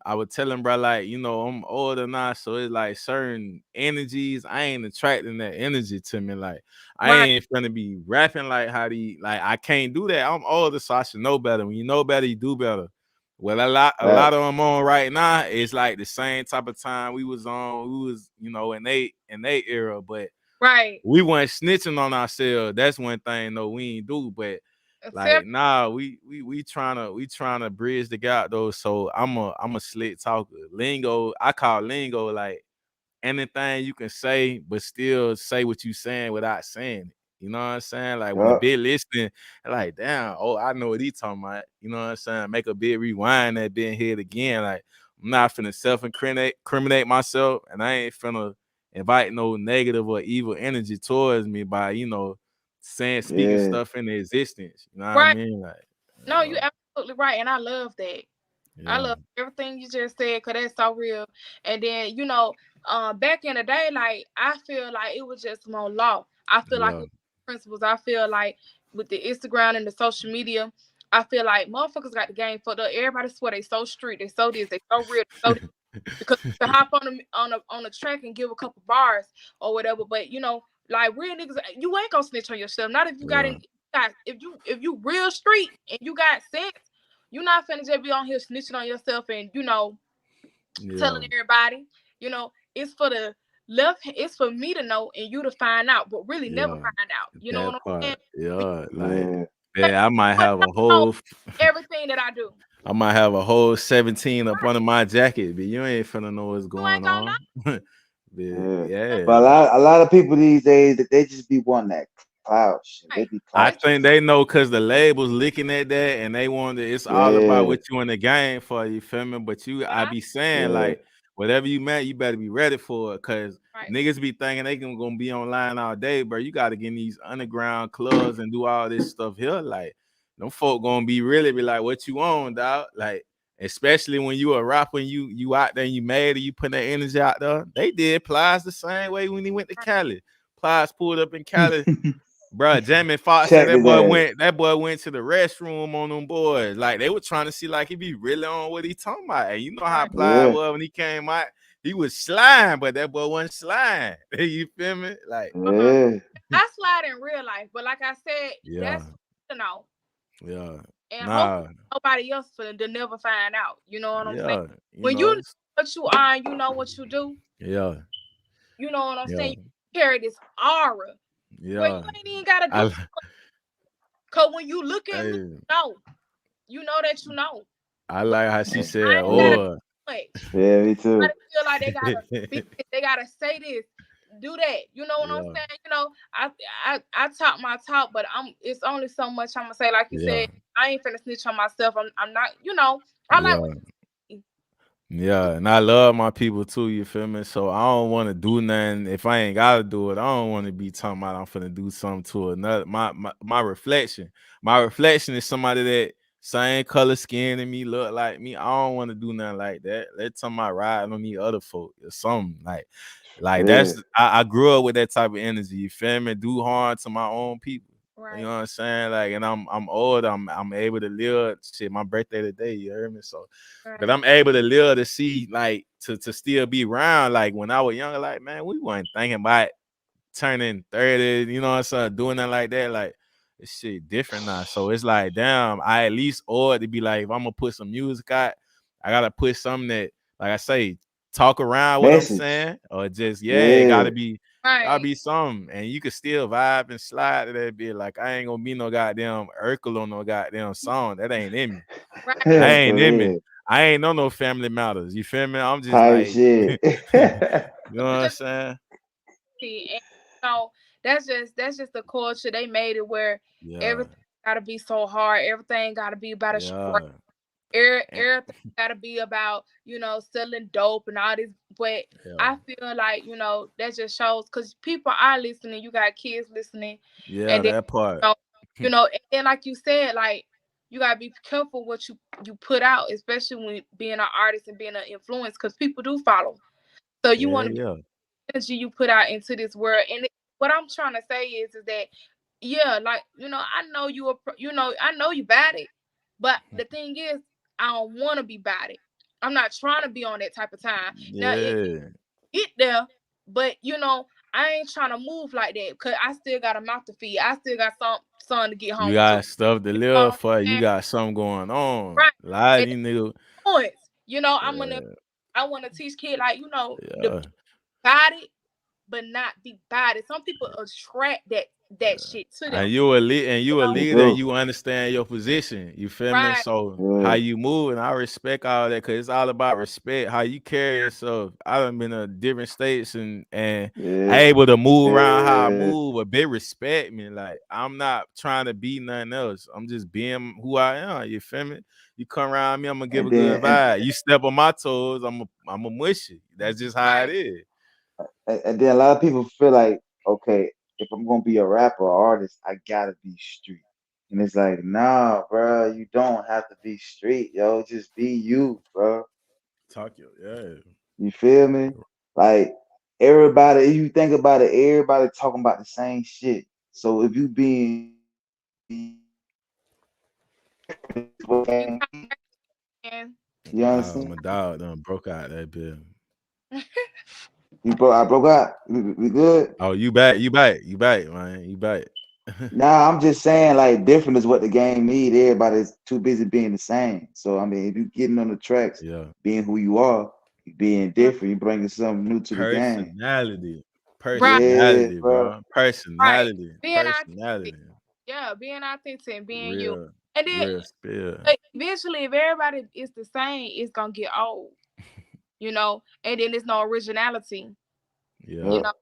Speaker 1: bro, like, you know, I'm older now, so it's like certain energies, I ain't attracting that energy to me. Like, I ain't gonna be rapping like how I can't do that. I'm older, so I should know better. When you know better, you do better. Well, a lot of them on right now, it's like the same type of time we was on. We was, you know, in they era, but we weren't snitching on ourselves. That's one thing, no, we ain't do, but like, nah, we trying to bridge the gap though. So I'm a slick talker. Lingo, I call lingo like anything you can say, but still say what you saying without saying it. You know what I'm saying? Like when a bit listening, like, damn, oh, I know what he talking about. You know what I'm saying? Make a bit rewind that bit and hear it again. Like, I'm not finna self-incriminate myself, and I ain't finna invite no negative or evil energy towards me by, you know, speaking stuff into existence. You know what I mean? Like,
Speaker 12: no, you absolutely right, and I love that. I love everything you just said, because that's so real. And then, you know, back in the day, like, I feel like it was just more law. I feel like it was principles. I feel like with the Instagram and the social media, I feel like motherfuckers got the game fucked up. Everybody swear they so street, they so this, they so real, they so this. Because to hop on the track and give a couple bars or whatever, but you know, like real niggas, you ain't gonna snitch on yourself. Not if you got if you real street and you got sense, you not finna just be on here snitching on yourself and, you know, telling everybody. You know, it's for the left, it's for me to know and you to find out, but really never find out. You know what I'm saying?
Speaker 1: Yeah, like, yeah, I might have a whole
Speaker 12: everything that I do.
Speaker 1: I might have a whole 17 up under my jacket, but you ain't finna know what's going on.
Speaker 3: But a lot of people these days, they just be wanting that cloud shit. They be
Speaker 1: I think they know because the label's looking at that and they want it's all about what you in the game for, you feel me? But I be saying like, whatever you met, you better be ready for it, because niggas be thinking they gonna be online all day, bro. You gotta get in these underground clubs and do all this stuff here. Like, them folk gonna be like, what you on, dog? Like, especially when you a rapper and you out there and you mad and you put that energy out there. They did Plies the same way when he went to Cali. Plies pulled up in Cali. Bro, Jamie Foxx said that boy went to the restroom on them boys. Like, they were trying to see like he be really on what he talking about. And you know how Plies was when he came out. He was slime, but that boy wasn't slime. You feel me? Like,
Speaker 12: I slide in real life, but like I said, that's, you know.
Speaker 1: Yeah.
Speaker 12: And hopefully nobody else to never find out. You know what I'm saying? When you know what you are and you know what you do.
Speaker 1: Yeah.
Speaker 12: You know what I'm saying? You carry this aura.
Speaker 1: Yeah.
Speaker 12: But you ain't even gotta do it. Cause when you look at me, you know that you know.
Speaker 1: I like how she said, "Oh,
Speaker 3: yeah, me too."
Speaker 12: I feel like they gotta say this, do that. You know what I'm saying? You know, I talk my talk, but it's only so much I'm gonna say. Like you said, I ain't finna snitch on myself. I'm not. You know, I like.
Speaker 1: Yeah, and I love my people too, you feel me? So I don't want to do nothing if I ain't gotta do it. I don't want to be talking about I'm finna do something to another. My reflection. My reflection is somebody that same color skin and me, look like me. I don't want to do nothing like that. Let somebody ride on me other folk or something. Like that's I grew up with that type of energy, you feel me? Do harm to my own people. You know what I'm saying? Like, and I'm old. I'm able to live. Shit, my birthday today. You heard me? So, but I'm able to live to see, like, to still be around. Like when I was younger, like, man, we weren't thinking about turning 30. You know what I'm saying? Doing that like that. Like, this shit different now. So it's like, damn, I at least ought to be like, if I'm gonna put some music out, I gotta put something that, like I say, talk around what I'm saying, or just it gotta be. I'll be something, and you can still vibe and slide to that bit. Like, I ain't gonna be no goddamn Urkel on no goddamn song. That ain't in me. I ain't in me. I ain't no Family Matters. You feel me? I'm just like,
Speaker 3: shit.
Speaker 1: You know what I'm saying?
Speaker 12: And, so that's just the culture. They made it where everything gotta be so hard. Everything gotta be about a sport. Everything gotta be about, you know, selling dope and all this, but I feel like, you know, that just shows, because people are listening. You got kids listening,
Speaker 1: and then, that part,
Speaker 12: you know, and like you said, like, you gotta be careful what you put out, especially when being an artist and being an influence, because people do follow. So you want to be energy you put out into this world. And what I'm trying to say is that like, you know, I know I know you bad it, but the thing is, I don't want to be about it. I'm not trying to be on that type of time. Now
Speaker 1: Yeah.
Speaker 12: Get there, but you know, I ain't trying to move like that because I still got a mouth to feed. I still got son to get home
Speaker 1: You
Speaker 12: to.
Speaker 1: got stuff to live for. You got something going on.
Speaker 12: Right.
Speaker 1: A lot of these niggas.
Speaker 12: You know,
Speaker 1: Yeah.
Speaker 12: I want to teach kids, like, you know,
Speaker 1: Yeah.
Speaker 12: about it, but not be about it. Some people attract that shit to them.
Speaker 1: And you a leader, and you understand your position. You feel me?
Speaker 12: Right.
Speaker 1: So how you move, and I respect all that, because it's all about respect. How you carry yourself. I done been in different states and able to move around how I move, but they respect me. Like, I'm not trying to be nothing else. I'm just being who I am. You feel me? You come around me, I'm gonna give a good vibe. You step on my toes, I'm a mush you. That's just how it is.
Speaker 3: And then a lot of people feel like, okay, if I'm gonna be a rapper or artist, I gotta be street. And it's like, nah, bro, you don't have to be street, yo. Just be you, bro.
Speaker 1: Yeah.
Speaker 3: You feel me? Like, everybody, if you think about it, everybody talking about the same shit. So if you being you understand?
Speaker 1: My dog done broke out that bill.
Speaker 3: I broke out. We good?
Speaker 1: Oh, you back, man. You back.
Speaker 3: Nah, I'm just saying, like, different is what the game need. Everybody's too busy being the same. So I mean, if you getting on the tracks, being who you are, you being different, you bringing something new to the game.
Speaker 1: Personality, bro. Personality.
Speaker 12: Being authentic. Yeah, being authentic and being you. And then eventually, if everybody is the same, it's gonna get old. You know, and then there's no originality.
Speaker 1: Yeah.
Speaker 12: You know?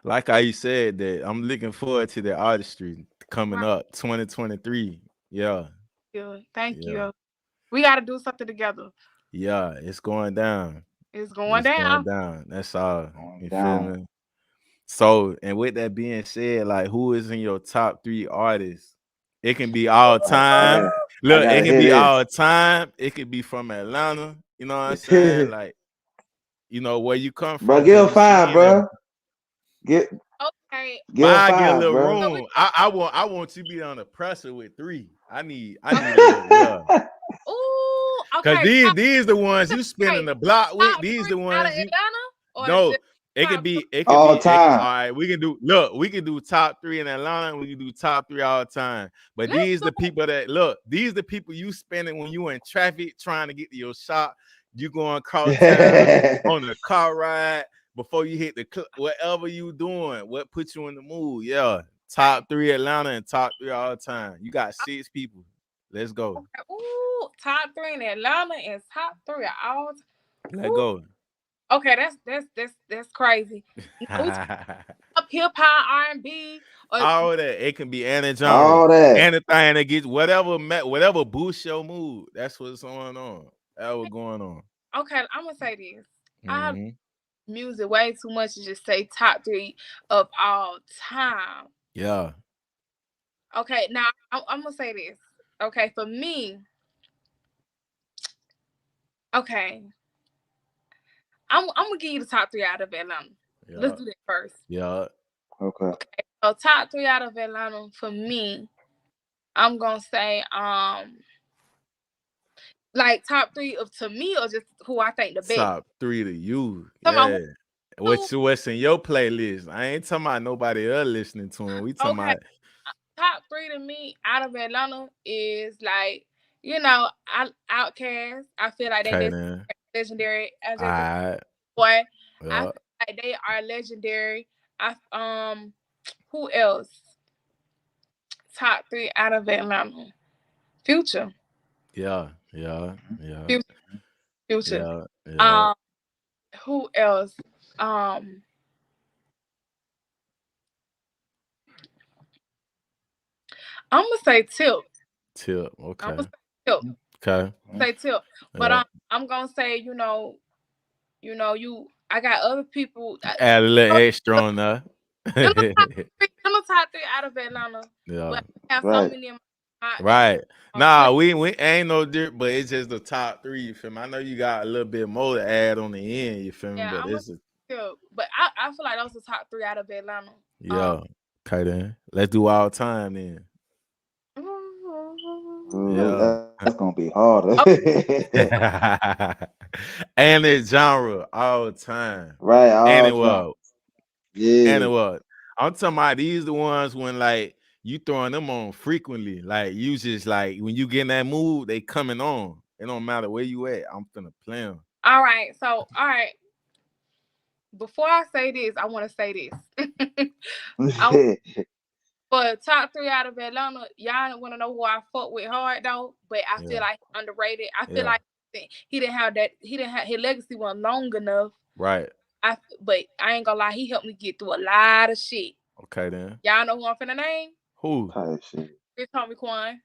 Speaker 1: Like how you said that, I'm looking forward to the artistry coming up 2023. Yeah.
Speaker 12: Thank you. We got to do something together.
Speaker 1: Yeah, it's going down.
Speaker 12: It's going down.
Speaker 1: That's all. You feel me? So, and with that being said, like, who is in your top 3 artists? It can be all time. Look, it can be all time. It could be from Atlanta. You know what I'm saying? Like, you know where you come from.
Speaker 3: Bro, give a 5, bro. Give
Speaker 12: a
Speaker 3: 5,
Speaker 1: little
Speaker 3: bro.
Speaker 1: room. I want you to be on the presser with 3. I need yeah.
Speaker 12: Ooh,
Speaker 1: okay. Cause these the ones you spinning the block with. These the ones you. No, it could be
Speaker 3: all time.
Speaker 1: All right, we can do top 3 in Atlanta. We can do top 3 all the time. But these the people that these the people you spending when you in traffic trying to get to your shop. You going across town on the car ride before you hit the whatever you doing. What puts you in the mood? Yeah, top 3 Atlanta and top 3 all the time. You got 6 people. Let's go.
Speaker 12: Okay. Ooh, top 3 in Atlanta and top 3 all time.
Speaker 1: Let's go.
Speaker 12: Okay, that's crazy. Up hip hop, R&B,
Speaker 1: all that. It can be Anna Jones.
Speaker 3: All that.
Speaker 1: Anything that gets whatever boosts your mood. That's what's going on. That's what's going on.
Speaker 12: Okay, I'm gonna say this. I have music way too much to just say top 3 of all time.
Speaker 1: Yeah.
Speaker 12: Okay, now I'm gonna say this. Okay, for me. Okay. I'm gonna give you the top 3 out of Atlanta. Yeah. Let's do that first.
Speaker 1: Yeah.
Speaker 3: Okay.
Speaker 12: So top 3 out of Atlanta for me, I'm gonna say like top 3 of to me or just who I think the best.
Speaker 1: Top 3 to you. Yeah. What's in your playlist? I ain't talking about nobody else listening to him. We talking about
Speaker 12: top 3 to me out of Atlanta is like, you know, Outkast. I feel like they legendary as boy. I feel like they are legendary. Who else? Top 3 out of Atlanta. Future.
Speaker 1: Yeah.
Speaker 12: Future. Yeah. Who else? I'm gonna say Tip.
Speaker 1: Tip. Okay.
Speaker 12: I'm gonna say Tip.
Speaker 1: Okay.
Speaker 12: Say Tip. But I'm gonna say, you know, I got other people.
Speaker 1: Add a little extra on there.
Speaker 12: I'm the top 3 out of Atlanta.
Speaker 1: Yeah.
Speaker 12: But I have so many in my
Speaker 1: right. Nah, we ain't no different, but it's just the top 3. You feel me? I know you got a little bit more to add on the end. You feel me?
Speaker 12: Yeah, but I feel like those are top 3 out of Atlanta.
Speaker 1: Yeah. Okay then. Let's do all time then. Yeah.
Speaker 3: That's gonna be harder.
Speaker 1: And it's genre all the time.
Speaker 3: Right,
Speaker 1: And
Speaker 3: all
Speaker 1: it
Speaker 3: time.
Speaker 1: was. And
Speaker 3: Yeah.
Speaker 1: it was. I'm talking about these the ones when like you throwing them on frequently. Like you just like when you get in that mood, they coming on. It don't matter where you at. I'm finna play them.
Speaker 12: All right. So, all right. Before I say this, I want to say this. For top 3 out of Atlanta, y'all want to know who I fuck with hard though, but I feel like he's underrated. I feel like he didn't have his legacy wasn't long enough.
Speaker 1: Right.
Speaker 12: But I ain't gonna lie, he helped me get through a lot of shit.
Speaker 1: Okay then.
Speaker 12: Y'all know who I'm finna name?
Speaker 1: Who?
Speaker 12: Rich Homie Quan.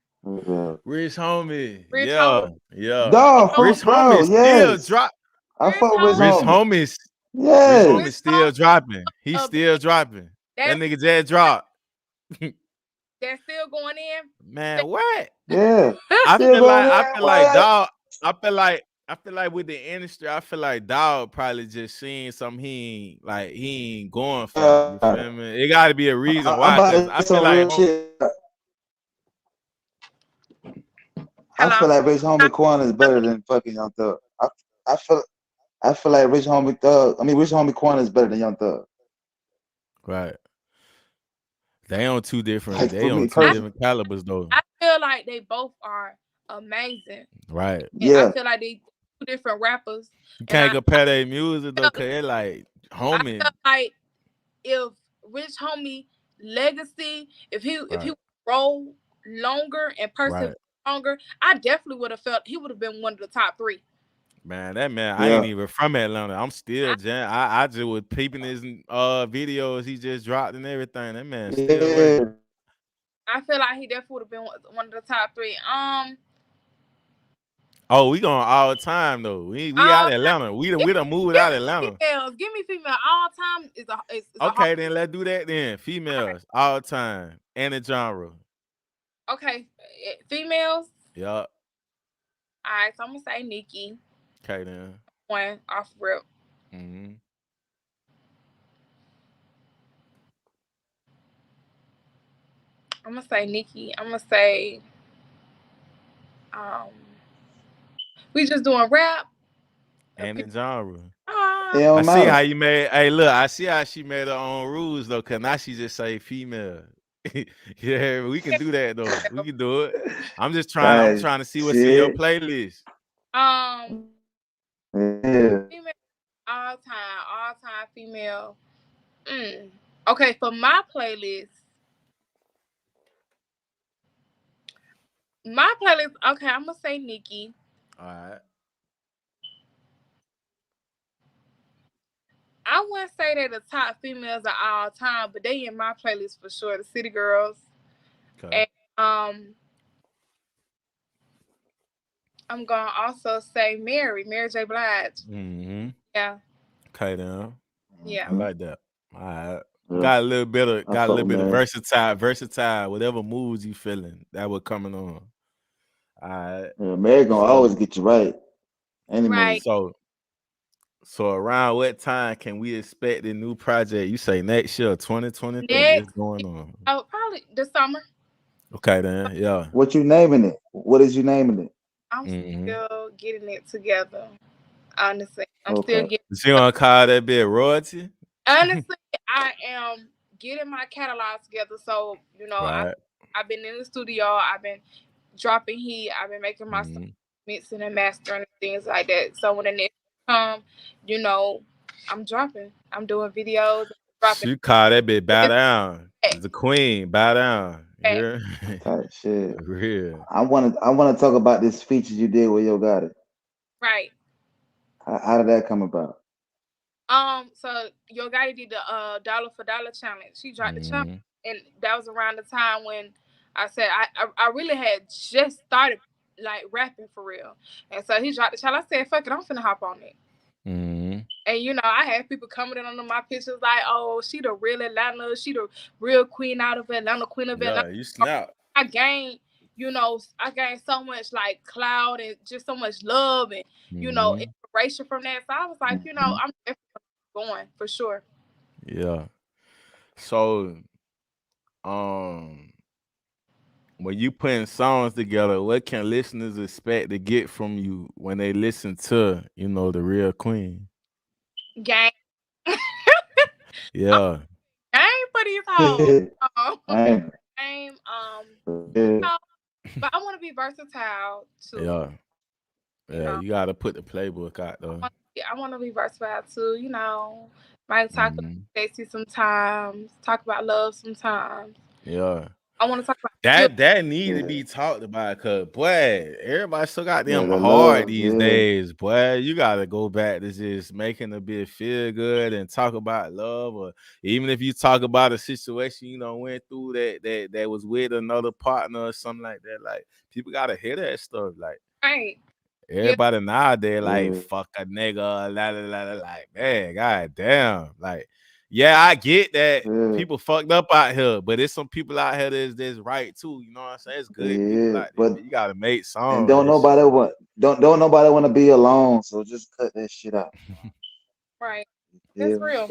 Speaker 1: Rich Homie.
Speaker 12: Rich
Speaker 1: Yeah.
Speaker 12: Homie.
Speaker 1: Yeah.
Speaker 3: Dog,
Speaker 1: Rich
Speaker 3: bro,
Speaker 1: Homie still
Speaker 3: yes.
Speaker 1: drop.
Speaker 3: I fuck with
Speaker 1: Rich
Speaker 3: Homie.
Speaker 1: Homie.
Speaker 3: Yes.
Speaker 1: Rich Homie still dropping. He's still dropping. That nigga just dropped.
Speaker 12: They're still going in.
Speaker 1: Man, what?
Speaker 3: Yeah.
Speaker 1: I
Speaker 3: Still
Speaker 1: feel like
Speaker 3: going in,
Speaker 1: dog. I feel like with the industry, I feel like dog probably just seeing something he ain't going for. You feel me? It got to be a reason why. I feel like
Speaker 3: I feel like Rich Homie Quan is better than fucking Young Thug. I feel like Rich Homie Quan is better than Young Thug.
Speaker 1: Right. They on two different.
Speaker 3: Like,
Speaker 1: They
Speaker 3: for
Speaker 1: on
Speaker 3: me
Speaker 1: two
Speaker 3: personally.
Speaker 1: different calibers though.
Speaker 12: I feel like they both are amazing.
Speaker 1: Right.
Speaker 12: And
Speaker 3: Yeah.
Speaker 12: I feel like they two different rappers.
Speaker 1: You can't compare their music though, cause it like Homie.
Speaker 12: I feel like if Rich Homie legacy, if he roll longer and persevere longer, I definitely would have felt he would have been one of the top 3.
Speaker 1: Man, that man, I ain't even from Atlanta. I'm still jam. I just was peeping his videos he just dropped and everything. That man still working.
Speaker 12: I feel like he definitely would have been one of the top 3.
Speaker 1: Oh, we going all the time though. We out of Atlanta. We done moved out of Atlanta.
Speaker 12: Give me female all time is
Speaker 1: Okay, then let's do that then. Females all the time and the genre.
Speaker 12: Okay, females.
Speaker 1: Yup.
Speaker 12: All right, so I'm gonna say Nicki.
Speaker 1: Okay then.
Speaker 12: One off rip.
Speaker 1: Mm-hmm.
Speaker 12: I'm gonna say Nicki. I'm gonna say we just doing rap
Speaker 1: and the genre.
Speaker 3: I
Speaker 1: see how you made. Hey, look, I see how she made her own rules though. Cause now she just say female. Yeah, we can do that though. We can do it. I'm just trying. I'm trying to see what's in your playlist.
Speaker 12: Female, all time female. Okay, for my playlist. Okay, I'm gonna say Nicki.
Speaker 1: All right.
Speaker 12: I wouldn't say they're the top females of all time, but they in my playlist for sure. The City Girls. Okay. And I'm gonna also say Mary J. Blige.
Speaker 1: Mm-hmm.
Speaker 12: Yeah.
Speaker 1: Okay then.
Speaker 12: Yeah.
Speaker 1: I like that. All right. Got a little bit of versatile, whatever moods you feeling, that was coming on. All right.
Speaker 3: Yeah, Mary gonna always get you right.
Speaker 12: Right.
Speaker 1: So around what time can we expect the new project? You say next year, 2023. What's going on?
Speaker 12: Oh, probably this summer.
Speaker 1: Okay then, yeah.
Speaker 3: What you naming it? What is you naming it?
Speaker 12: I'm still getting it together. Honestly, I'm still getting.
Speaker 1: You gonna call that bit royalty?
Speaker 12: Honestly, I am getting my catalog together. So I've been in the studio. I've been dropping heat. I've been making my stuff, mixing and mastering and things like that. So when the next come, I'm dropping. I'm doing videos.
Speaker 1: So you call that bit bow down. The queen, bow down. Yeah.
Speaker 3: Shit.
Speaker 1: Real.
Speaker 3: I wanna talk about this feature you did with Yo Gotti.
Speaker 12: Right.
Speaker 3: How did that come about?
Speaker 12: So Yo Gotti did the dollar for dollar challenge. He dropped the challenge, and that was around the time when I said I really had just started like rapping for real, and so he dropped the challenge. I said, "Fuck it, I'm finna hop on it." And I had people commenting on my pictures like, "Oh, she the real Atlanta. She the real queen out of Atlanta, queen of Atlanta."
Speaker 1: You snap.
Speaker 12: I gained so much like cloud and just so much love and inspiration from that. So I was like, I'm definitely going for sure.
Speaker 1: Yeah. So, when you putting songs together, what can listeners expect to get from you when they listen to, the real queen?
Speaker 12: Gang.
Speaker 1: Yeah.
Speaker 12: Game for these hoes.
Speaker 3: Man.
Speaker 12: Game,
Speaker 3: Yeah.
Speaker 12: but I want to be versatile too.
Speaker 1: Yeah.
Speaker 12: know.
Speaker 1: You gotta put the playbook out though.
Speaker 12: I want to be versatile too. Might talk about sexy sometimes, talk about love sometimes.
Speaker 1: Yeah.
Speaker 12: I want to talk about
Speaker 1: that need to be talked about, cause boy, everybody still got them
Speaker 3: the
Speaker 1: hard
Speaker 3: love,
Speaker 1: these days, boy. You gotta go back to just making a bit feel good and talk about love, or even if you talk about a situation went through that was with another partner or something like that. Like people gotta hear that stuff. Like
Speaker 12: right.
Speaker 1: Everybody nowadays like fuck a nigga, like man, god damn, like. Yeah, I get that people fucked up out here, but there's some people out here that's right too. You know what I'm saying? It's good people out there, but you gotta make songs.
Speaker 3: And don't nobody want to be alone, so just cut that shit out.
Speaker 12: Right. That's real.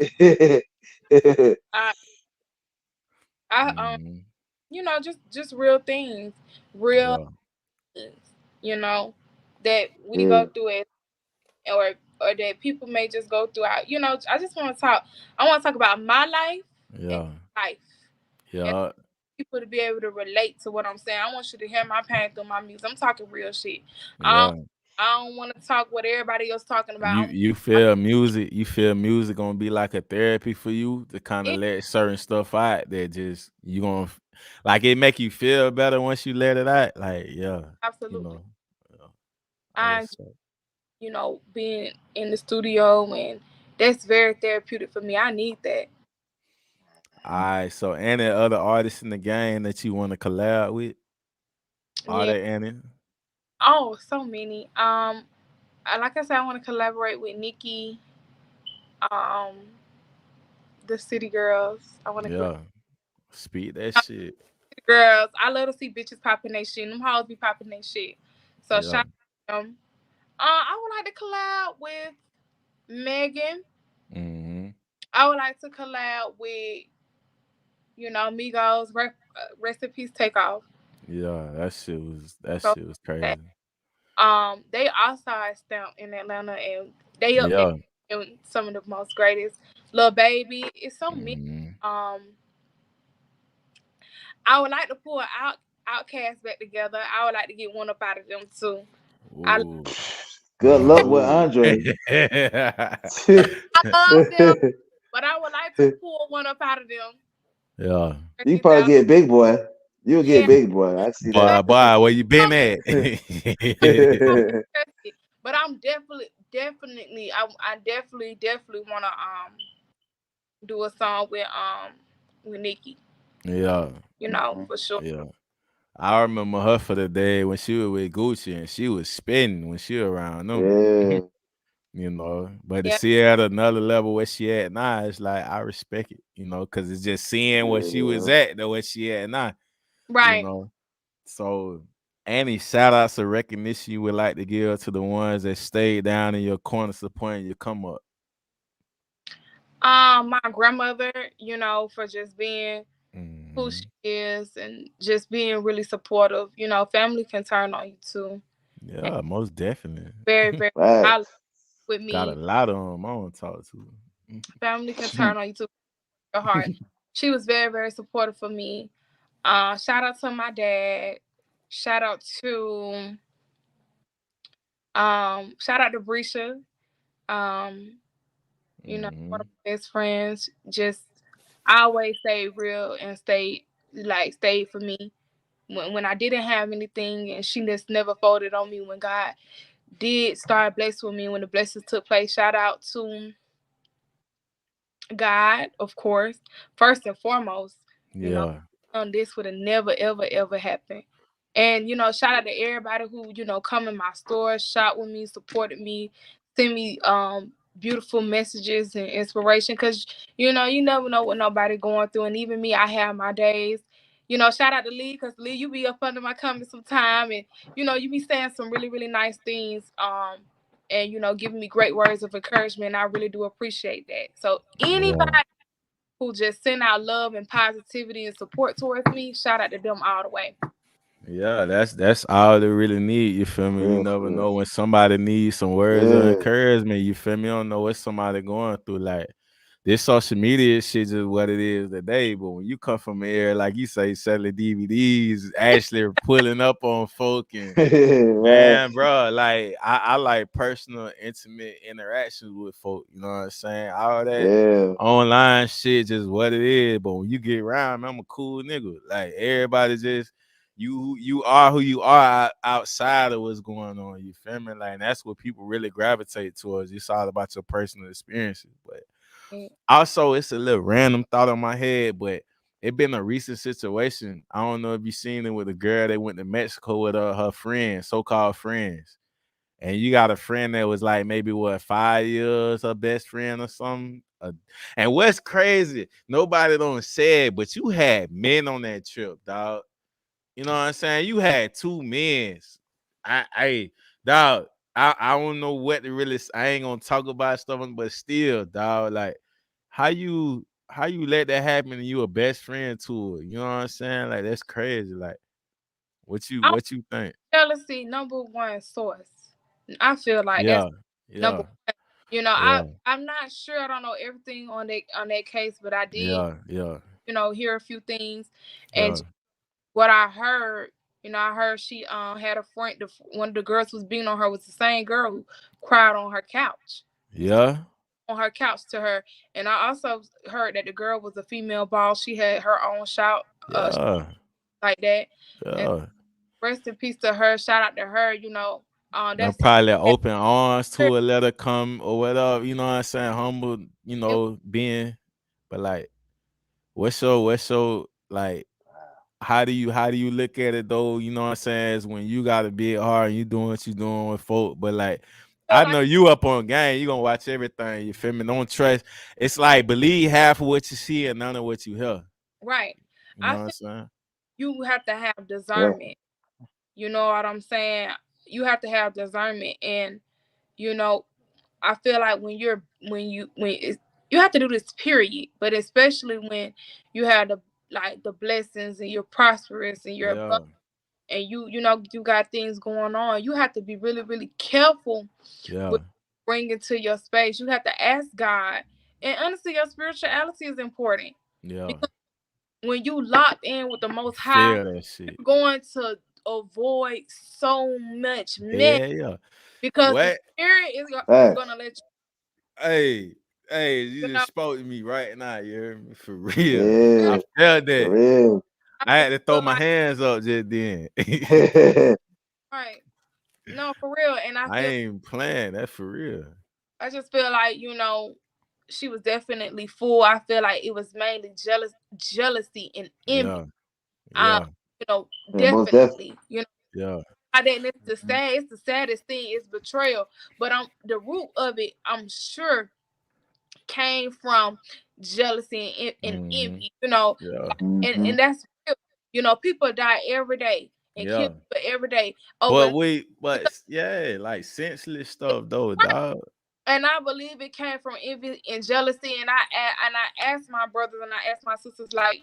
Speaker 12: Just real things. Real that we go through it or that people may just go through out. I just want to talk. I want to talk about my life.
Speaker 1: Yeah.
Speaker 12: Life.
Speaker 1: Yeah.
Speaker 12: And people to be able to relate to what I'm saying. I want you to hear my pain through my music. I'm talking real shit.
Speaker 1: Yeah.
Speaker 12: I don't want to talk what everybody else talking about.
Speaker 1: You feel music. You feel music gonna be like a therapy for you to kind of let certain stuff out that just you gonna like it make you feel better once you let it out. Like
Speaker 12: absolutely. Being in the studio, and that's very therapeutic for me. I need that.
Speaker 1: All right. So any other artists in the game that you want to collab with? Are there any?
Speaker 12: Oh, so many. Like I said, I want to collaborate with Nicki. The City Girls. I want to.
Speaker 1: Speed that shit.
Speaker 12: Girls, I love to see bitches popping their shit. Them hoes be popping their shit. So shout out to them. I would like to collab with Megan.
Speaker 1: Mm-hmm.
Speaker 12: I would like to collab with, Migos. Rest in peace, Takeoff.
Speaker 1: Yeah, that shit was crazy.
Speaker 12: They also are stamped in Atlanta, and they up there in some of the most greatest. Lil Baby, it's so many. I would like to pull Outkast back together. I would like to get one up out of them too.
Speaker 3: Good luck with Andre.
Speaker 12: I love them, but I would like to pull one up out of them.
Speaker 1: Yeah.
Speaker 3: You probably get Big Boy. You'll get Big Boy. I see that.
Speaker 1: Boy, where you been at?
Speaker 12: But I'm definitely I definitely wanna do a song with Nicki.
Speaker 1: Yeah.
Speaker 12: For sure.
Speaker 1: Yeah. I remember her for the day when she was with Gucci and she was spinning when she was around them. But to see her at another level where she at now, it's like I respect it, because it's just seeing where she was at than where she at now.
Speaker 12: Right.
Speaker 1: So any shout outs or recognition you would like to give to the ones that stayed down in your corner supporting your come up?
Speaker 12: My grandmother, for just being who she is and just being really supportive. Family can turn on you too.
Speaker 1: Yeah, most definitely.
Speaker 12: Very, very solid with me.
Speaker 1: Got a lot of them I want to talk to.
Speaker 12: Family can turn on you too. Your heart. She was very, very supportive for me. Shout out to my dad. Shout out to Brisha. One of my best friends. Just always stay real and stay for me when I didn't have anything, and she just never folded on me when God did start blessing with me, when the blessings took place. Shout out to God, of course, first and foremost. This would have never ever happened. And shout out to everybody who come in my store, shop with me, supported me, send me beautiful messages and inspiration, because you never know what nobody going through. And even me, I have my days. Shout out to Lee, because Lee, you be up under my comments sometime, and you be saying some really, really nice things, and giving me great words of encouragement. I really do appreciate that. So anybody who just send out love and positivity and support towards me, shout out to them all the way.
Speaker 1: Yeah, that's all they really need. You feel me? You
Speaker 3: Real
Speaker 1: never
Speaker 3: for real.
Speaker 1: know when somebody needs some words of
Speaker 3: Yeah.
Speaker 1: encouragement. You feel me? You don't know what somebody going through. Like this social media shit just what it is today. But when you come from here, like you say, selling DVDs, actually pulling up on folk and
Speaker 3: Right.
Speaker 1: man, bro, like I like personal, intimate interactions with folk. You know what I'm saying? All that
Speaker 3: Yeah.
Speaker 1: online shit just what it is. But when you get around, man, I'm a cool nigga. Like everybody just you are who you are outside of what's going on. You feel me? Like that's what people really gravitate towards. It's all about your personal experiences. But also, it's a little random thought on my head, but it been a recent situation. I don't know if you seen it with a girl that went to Mexico with her friends, so-called friends. And you got a friend that was like maybe what 5 years, her best friend or something. And what's crazy, nobody don't say it, but you had men on that trip, dog. You know what I'm saying? You had 2 men. Dog, I don't know what to really. I ain't gonna talk about stuff, but still, dog, like how you let that happen and you a best friend to her. You know what I'm saying? Like that's crazy. Like what you think?
Speaker 12: Jealousy, number one source. I feel like
Speaker 1: Yeah,
Speaker 12: that's number
Speaker 1: yeah,
Speaker 12: one. You know,
Speaker 1: yeah,
Speaker 12: I'm not sure. I don't know everything on that case, but I did,
Speaker 1: yeah,
Speaker 12: hear a few things,
Speaker 1: yeah,
Speaker 12: and what I heard. I heard she had a friend. One of the girls who was beating on her was the same girl who cried on her couch.
Speaker 1: yeah.
Speaker 12: On her couch to her, and I also heard that the girl was a female boss. She had her own shout,
Speaker 1: Yeah,
Speaker 12: like that. And
Speaker 1: yeah.
Speaker 12: rest in peace to her. Shout out to her.
Speaker 1: Them
Speaker 12: That's
Speaker 1: probably open arms to her, let her come or whatever. You know what I'm saying? Humble, being. But like, what's your like? How do you look at it though? You know what I'm saying? Is when you got to be hard and you doing what you doing with folk. But like, I know you up on game. You gonna watch everything. You feel me? Don't trust. It's like believe half of what you see and none of what you hear.
Speaker 12: right.
Speaker 1: You know what I'm saying?
Speaker 12: You have to have discernment. You know what I'm saying? You have to have discernment, and I feel like when you have to do this period, but especially when you have the blessings and you're prosperous and you're above, and you got things going on, you have to be really, really careful with bringing to your space. You have to ask God, and honestly, your spirituality is important.
Speaker 1: Yeah.
Speaker 12: Because when you locked in with the Most High, you're going to avoid so much mess.
Speaker 1: Yeah.
Speaker 12: Because the Spirit is gonna let you.
Speaker 1: Hey, you just spoke to me right now. You heard me? For real.
Speaker 3: Yeah.
Speaker 1: I felt that.
Speaker 3: For real.
Speaker 1: I had to throw my hands up just then.
Speaker 12: Right. No, for real. And
Speaker 1: I ain't playing. That's for real.
Speaker 12: I just feel like, she was definitely full. I feel like it was mainly jealousy and envy.
Speaker 1: Yeah.
Speaker 12: Definitely.
Speaker 1: Yeah.
Speaker 12: It's the saddest thing is betrayal. But the root of it, I'm sure, came from jealousy and envy. And that's real. People die every day and kill people every day.
Speaker 1: Like senseless stuff though, dog.
Speaker 12: And I believe it came from envy and jealousy. And I asked my brothers and I asked my sisters, like,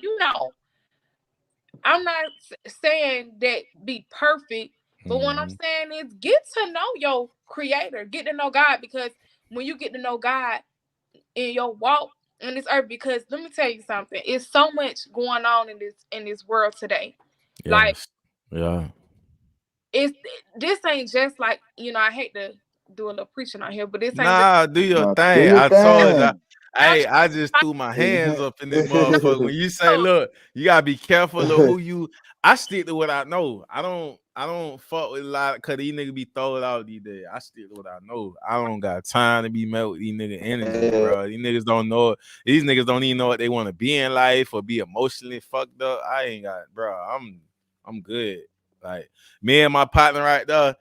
Speaker 12: I'm not saying that be perfect, but what I'm saying is get to know your creator, get to know God, because when you get to know God in your walk in this earth, because let me tell you something, it's so much going on in this world today.
Speaker 1: Yes.
Speaker 12: Like, this ain't just like, I hate to do a little preaching out here, but this ain't
Speaker 1: do your thing. I told you. I just threw my hands up in this motherfucker. When you say, look, you gotta be careful of who you. I stick to what I know. I don't fuck with a lot because these niggas be throwing out these days. I stick to what I know. I don't got time to be met with these niggas energy, bro. These niggas don't know. These niggas don't even know what they want to be in life or be emotionally fucked up. I ain't got, bro. I'm good. Like me and my partner right there.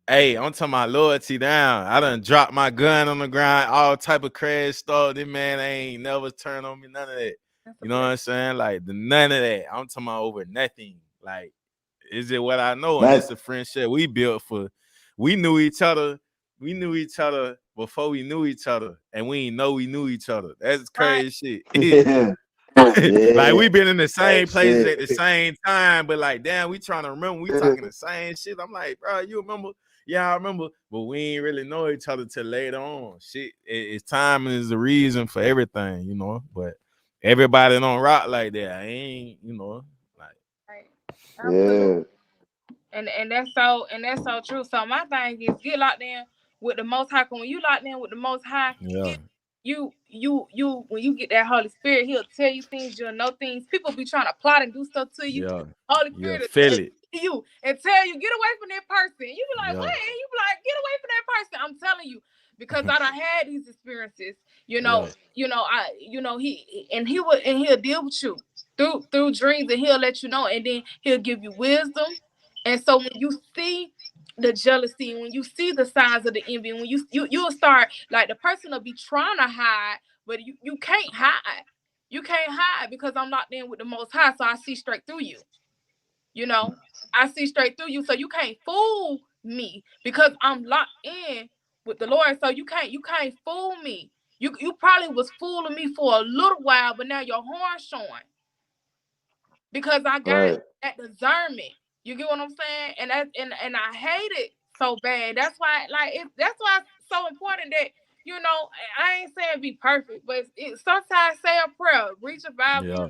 Speaker 1: Hey, I'm talking my loyalty down. I done dropped my gun on the ground, all type of crazy stuff. This man ain't never turned on me, none of that. You know what I'm saying? Like none of that. I'm talking about over nothing. Like, is it what I know? And it's a friendship we built for. We knew each other. We knew each other before we knew each other, and we didn't know we knew each other. That's crazy shit. Like we been in the same
Speaker 3: That
Speaker 1: places
Speaker 3: shit.
Speaker 1: at the same time, but like, damn, we trying to remember we talking the same shit. I'm like, bro, you remember? Yeah, I remember, but we ain't really know each other till later on. Shit, it's time is the reason for everything, you know. But everybody don't rock like that. I ain't, you know, like.
Speaker 12: Right.
Speaker 3: Yeah.
Speaker 12: And that's so true. So my thing is get locked in with the Most High. When you locked in with the Most High,
Speaker 1: Yeah.
Speaker 12: you when you get that Holy Spirit, He'll tell you things, you'll know things. People be trying to plot and do stuff to you.
Speaker 1: Yeah.
Speaker 12: Holy
Speaker 1: Yeah,
Speaker 12: Spirit will
Speaker 1: feel
Speaker 12: tell
Speaker 1: it.
Speaker 12: you and tell you, get away from that person. You be like,
Speaker 1: Yeah.
Speaker 12: what? You be like, get away from that person. I'm telling you, because I done had these experiences. You know, he'll deal with you through dreams, and he'll let you know, and then he'll give you wisdom. And so when you see the jealousy, when you see the signs of the envy, when you'll start, like, the person will be trying to hide, but you can't hide. You can't hide because I'm locked in with the Most High, so I see straight through you. You know, I see straight through you, so you can't fool me because I'm locked in with the Lord. So you can't fool me. You probably was fooling me for a little while, but now your horn's showing because I got that discernment. You get what I'm saying? And I hate it so bad. That's why, that's why it's so important that, you know, I ain't saying be perfect, but sometimes say a prayer, read your Bible, you know,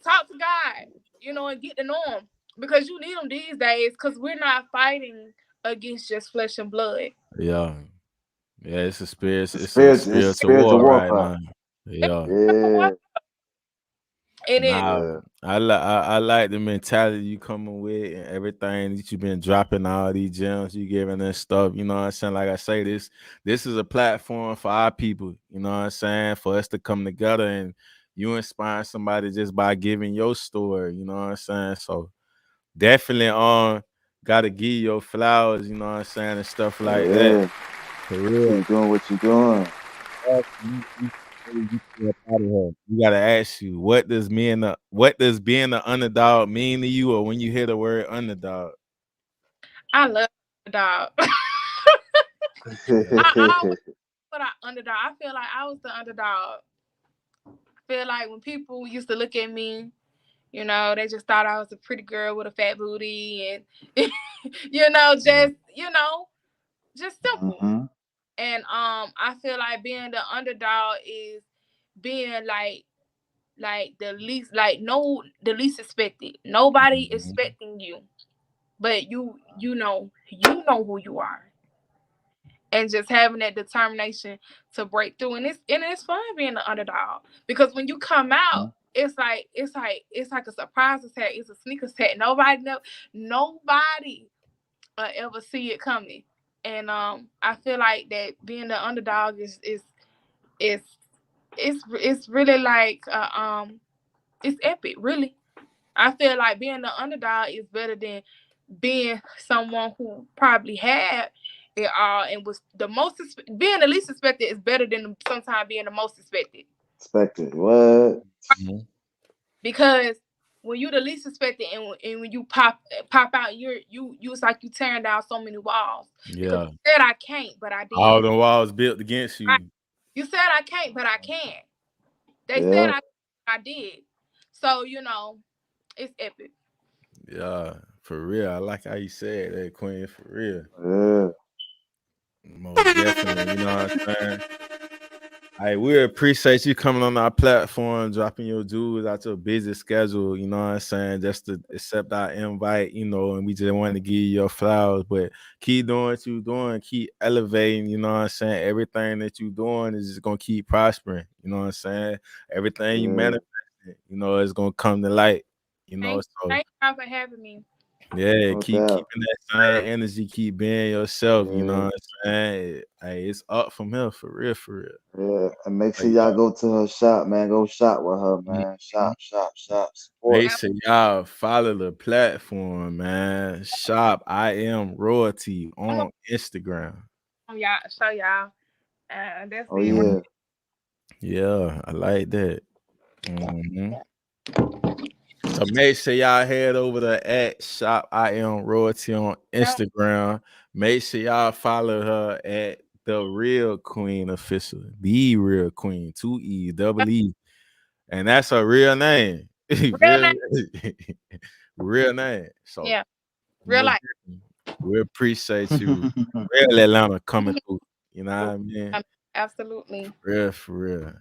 Speaker 12: talk to God, you know, and get to know Him, because you need Him these days, because we're not fighting against just flesh and blood.
Speaker 1: Yeah. Yeah, it's a spirit. It's
Speaker 3: a
Speaker 1: a spiritual war right now. Yeah.
Speaker 3: Yeah.
Speaker 1: I like the mentality you coming with and everything that you've been dropping, all these gems you giving us stuff. You know what I'm saying? Like I say, this is a platform for our people. You know what I'm saying? For us to come together, and you inspire somebody just by giving your story. You know what I'm saying? So definitely gotta give your flowers. You know what I'm saying, and stuff like that. For real.
Speaker 3: Keep doing what you're doing.
Speaker 1: You gotta ask you, what does being the underdog mean to you, or when you hear the word underdog?
Speaker 12: I love underdog. I always put out underdog. I feel like I was the underdog. I feel like when people used to look at me, you know, they just thought I was a pretty girl with a fat booty, and just simple.
Speaker 3: Mm-hmm.
Speaker 12: And I feel like being the underdog is being like the least expected. Nobody expecting you, but you know who you are, and just having that determination to break through. And it's fun being the underdog, because when you come out, it's like a surprise attack. It's a sneak attack. Nobody ever see it coming. And I feel like that being the underdog is really like it's epic, really. I feel like being the underdog is better than being someone who probably had it all and was being the least expected is better than sometimes being the most expected.
Speaker 3: Expected what?
Speaker 12: Because when you the least expected, and when you pop out, it's like you tearing down so many walls.
Speaker 1: Yeah.
Speaker 12: Because you said I can't, but I did.
Speaker 1: All the walls built against you.
Speaker 12: You said I can't, but I can. They said I did. So, you know, it's epic.
Speaker 1: Yeah, for real. I like how you said that, Queen, for real.
Speaker 3: Yeah.
Speaker 1: Most definitely, you know what I'm saying? We appreciate you coming on our platform, dropping your jewels out your busy schedule, you know what I'm saying, just to accept our invite, you know, and we just want to give you your flowers. But keep doing what you're doing, keep elevating, you know what I'm saying? Everything that you're doing is just going to keep prospering, you know what I'm saying? Everything you manifest, you know, is going to come to light, you know.
Speaker 12: Thank you for having me.
Speaker 1: Yeah, keep keeping that same energy, keep being yourself, you know what I'm saying? Hey, it's up from here, for real, for real.
Speaker 3: Yeah, and make sure y'all go to her shop, man. Go shop with her, man. Shop. Support.
Speaker 1: Make sure y'all follow the platform, man. Shop I Am Royalty on Instagram.
Speaker 12: Y'all, show y'all. That's
Speaker 1: Yeah, I like that. So make sure y'all head over to @Shop I Am Royalty on Instagram. Make sure y'all follow her at The Real Queen Official. The Real Queen, 2 E, double E. And that's her real name.
Speaker 12: Real name.
Speaker 1: Real name. So
Speaker 12: Yeah. Real life.
Speaker 1: we appreciate you. Real Atlanta coming through. You know what I mean?
Speaker 12: Absolutely.
Speaker 1: Real for real.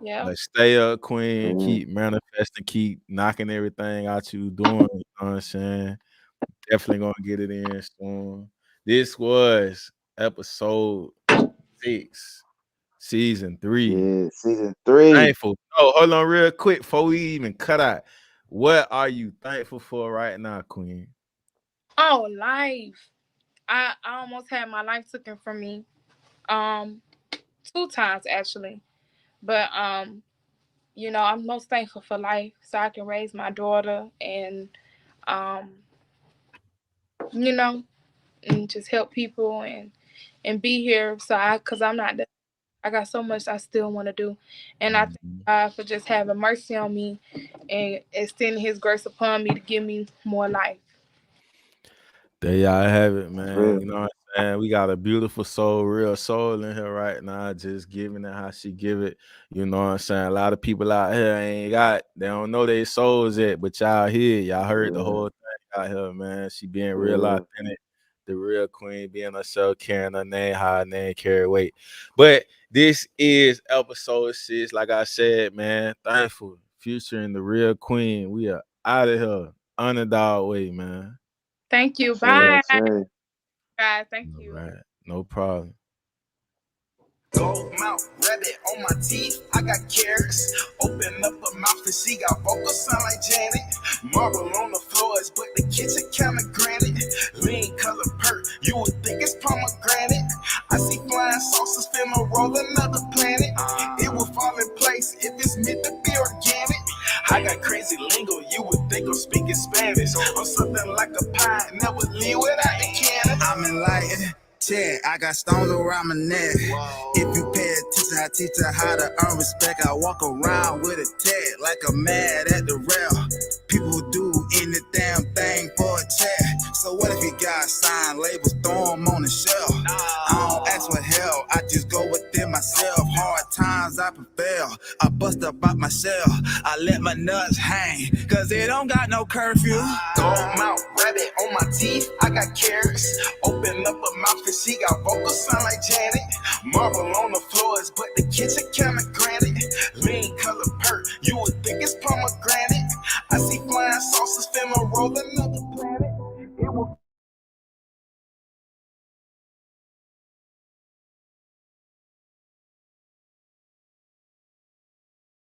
Speaker 12: Yeah.
Speaker 1: Like, stay up, queen. Keep manifesting. Keep knocking everything out you doing. You know what I'm saying? Definitely gonna get it in soon. This was episode 6, season 3.
Speaker 3: Yeah, season 3.
Speaker 1: Thankful. Oh, hold on real quick before we even cut out. What are you thankful for right now, queen?
Speaker 12: Oh, life. I almost had my life taken from me 2 times actually. But you know, I'm most thankful for life so I can raise my daughter and you know, and just help people and be here cuz I'm not done. I got so much I still want to do. And I thank God for just having mercy on me and extending his grace upon me to give me more life.
Speaker 1: There y'all have it, man.
Speaker 3: Real.
Speaker 1: You know what I'm saying? We got a beautiful soul, real soul in here right now, just giving it how she give it. You know what I'm saying? A lot of people out here they don't know their souls yet, but y'all here, y'all heard the whole thing out here, man. She being real authentic, the real queen, being herself, carrying her name, how her name carry weight. But this is episode 6. Like I said, man, thankful. Future and the real queen. We are out of here. Underdog way, man.
Speaker 12: Thank you. Bye.
Speaker 3: Guys,
Speaker 12: thank you.
Speaker 1: All right. No problem.
Speaker 2: Gold mouth, rabbit on my teeth, I got carrots. Open up her mouth and she got vocals sound like Janet. Marble on the floors, but the kitchen kinda granite. Lean color perk, you would think it's pomegranate. I see flying saucers finna roll another planet. It will fall in place if it's meant to be organic. I got crazy lingo, you would think I'm speaking Spanish. I'm something like a pie, never leave without the cannon. I'm enlightened. Check, I got stones around my neck. If you pay attention, I teach her how to earn respect. I walk around with a tag like I'm mad at the rail. People do any damn thing for a check. So what if you got signed labels, throw them on the shelf? I don't ask for help, I just go within myself. Hard times I prevail, I bust up out my shell. I let my nuts hang, cause it don't got no curfew. Gold mouth, rabbit on my teeth, I got carrots. Open up a mouth and she got vocals sound like Janet. Marble on the floors, but the kitchen kinda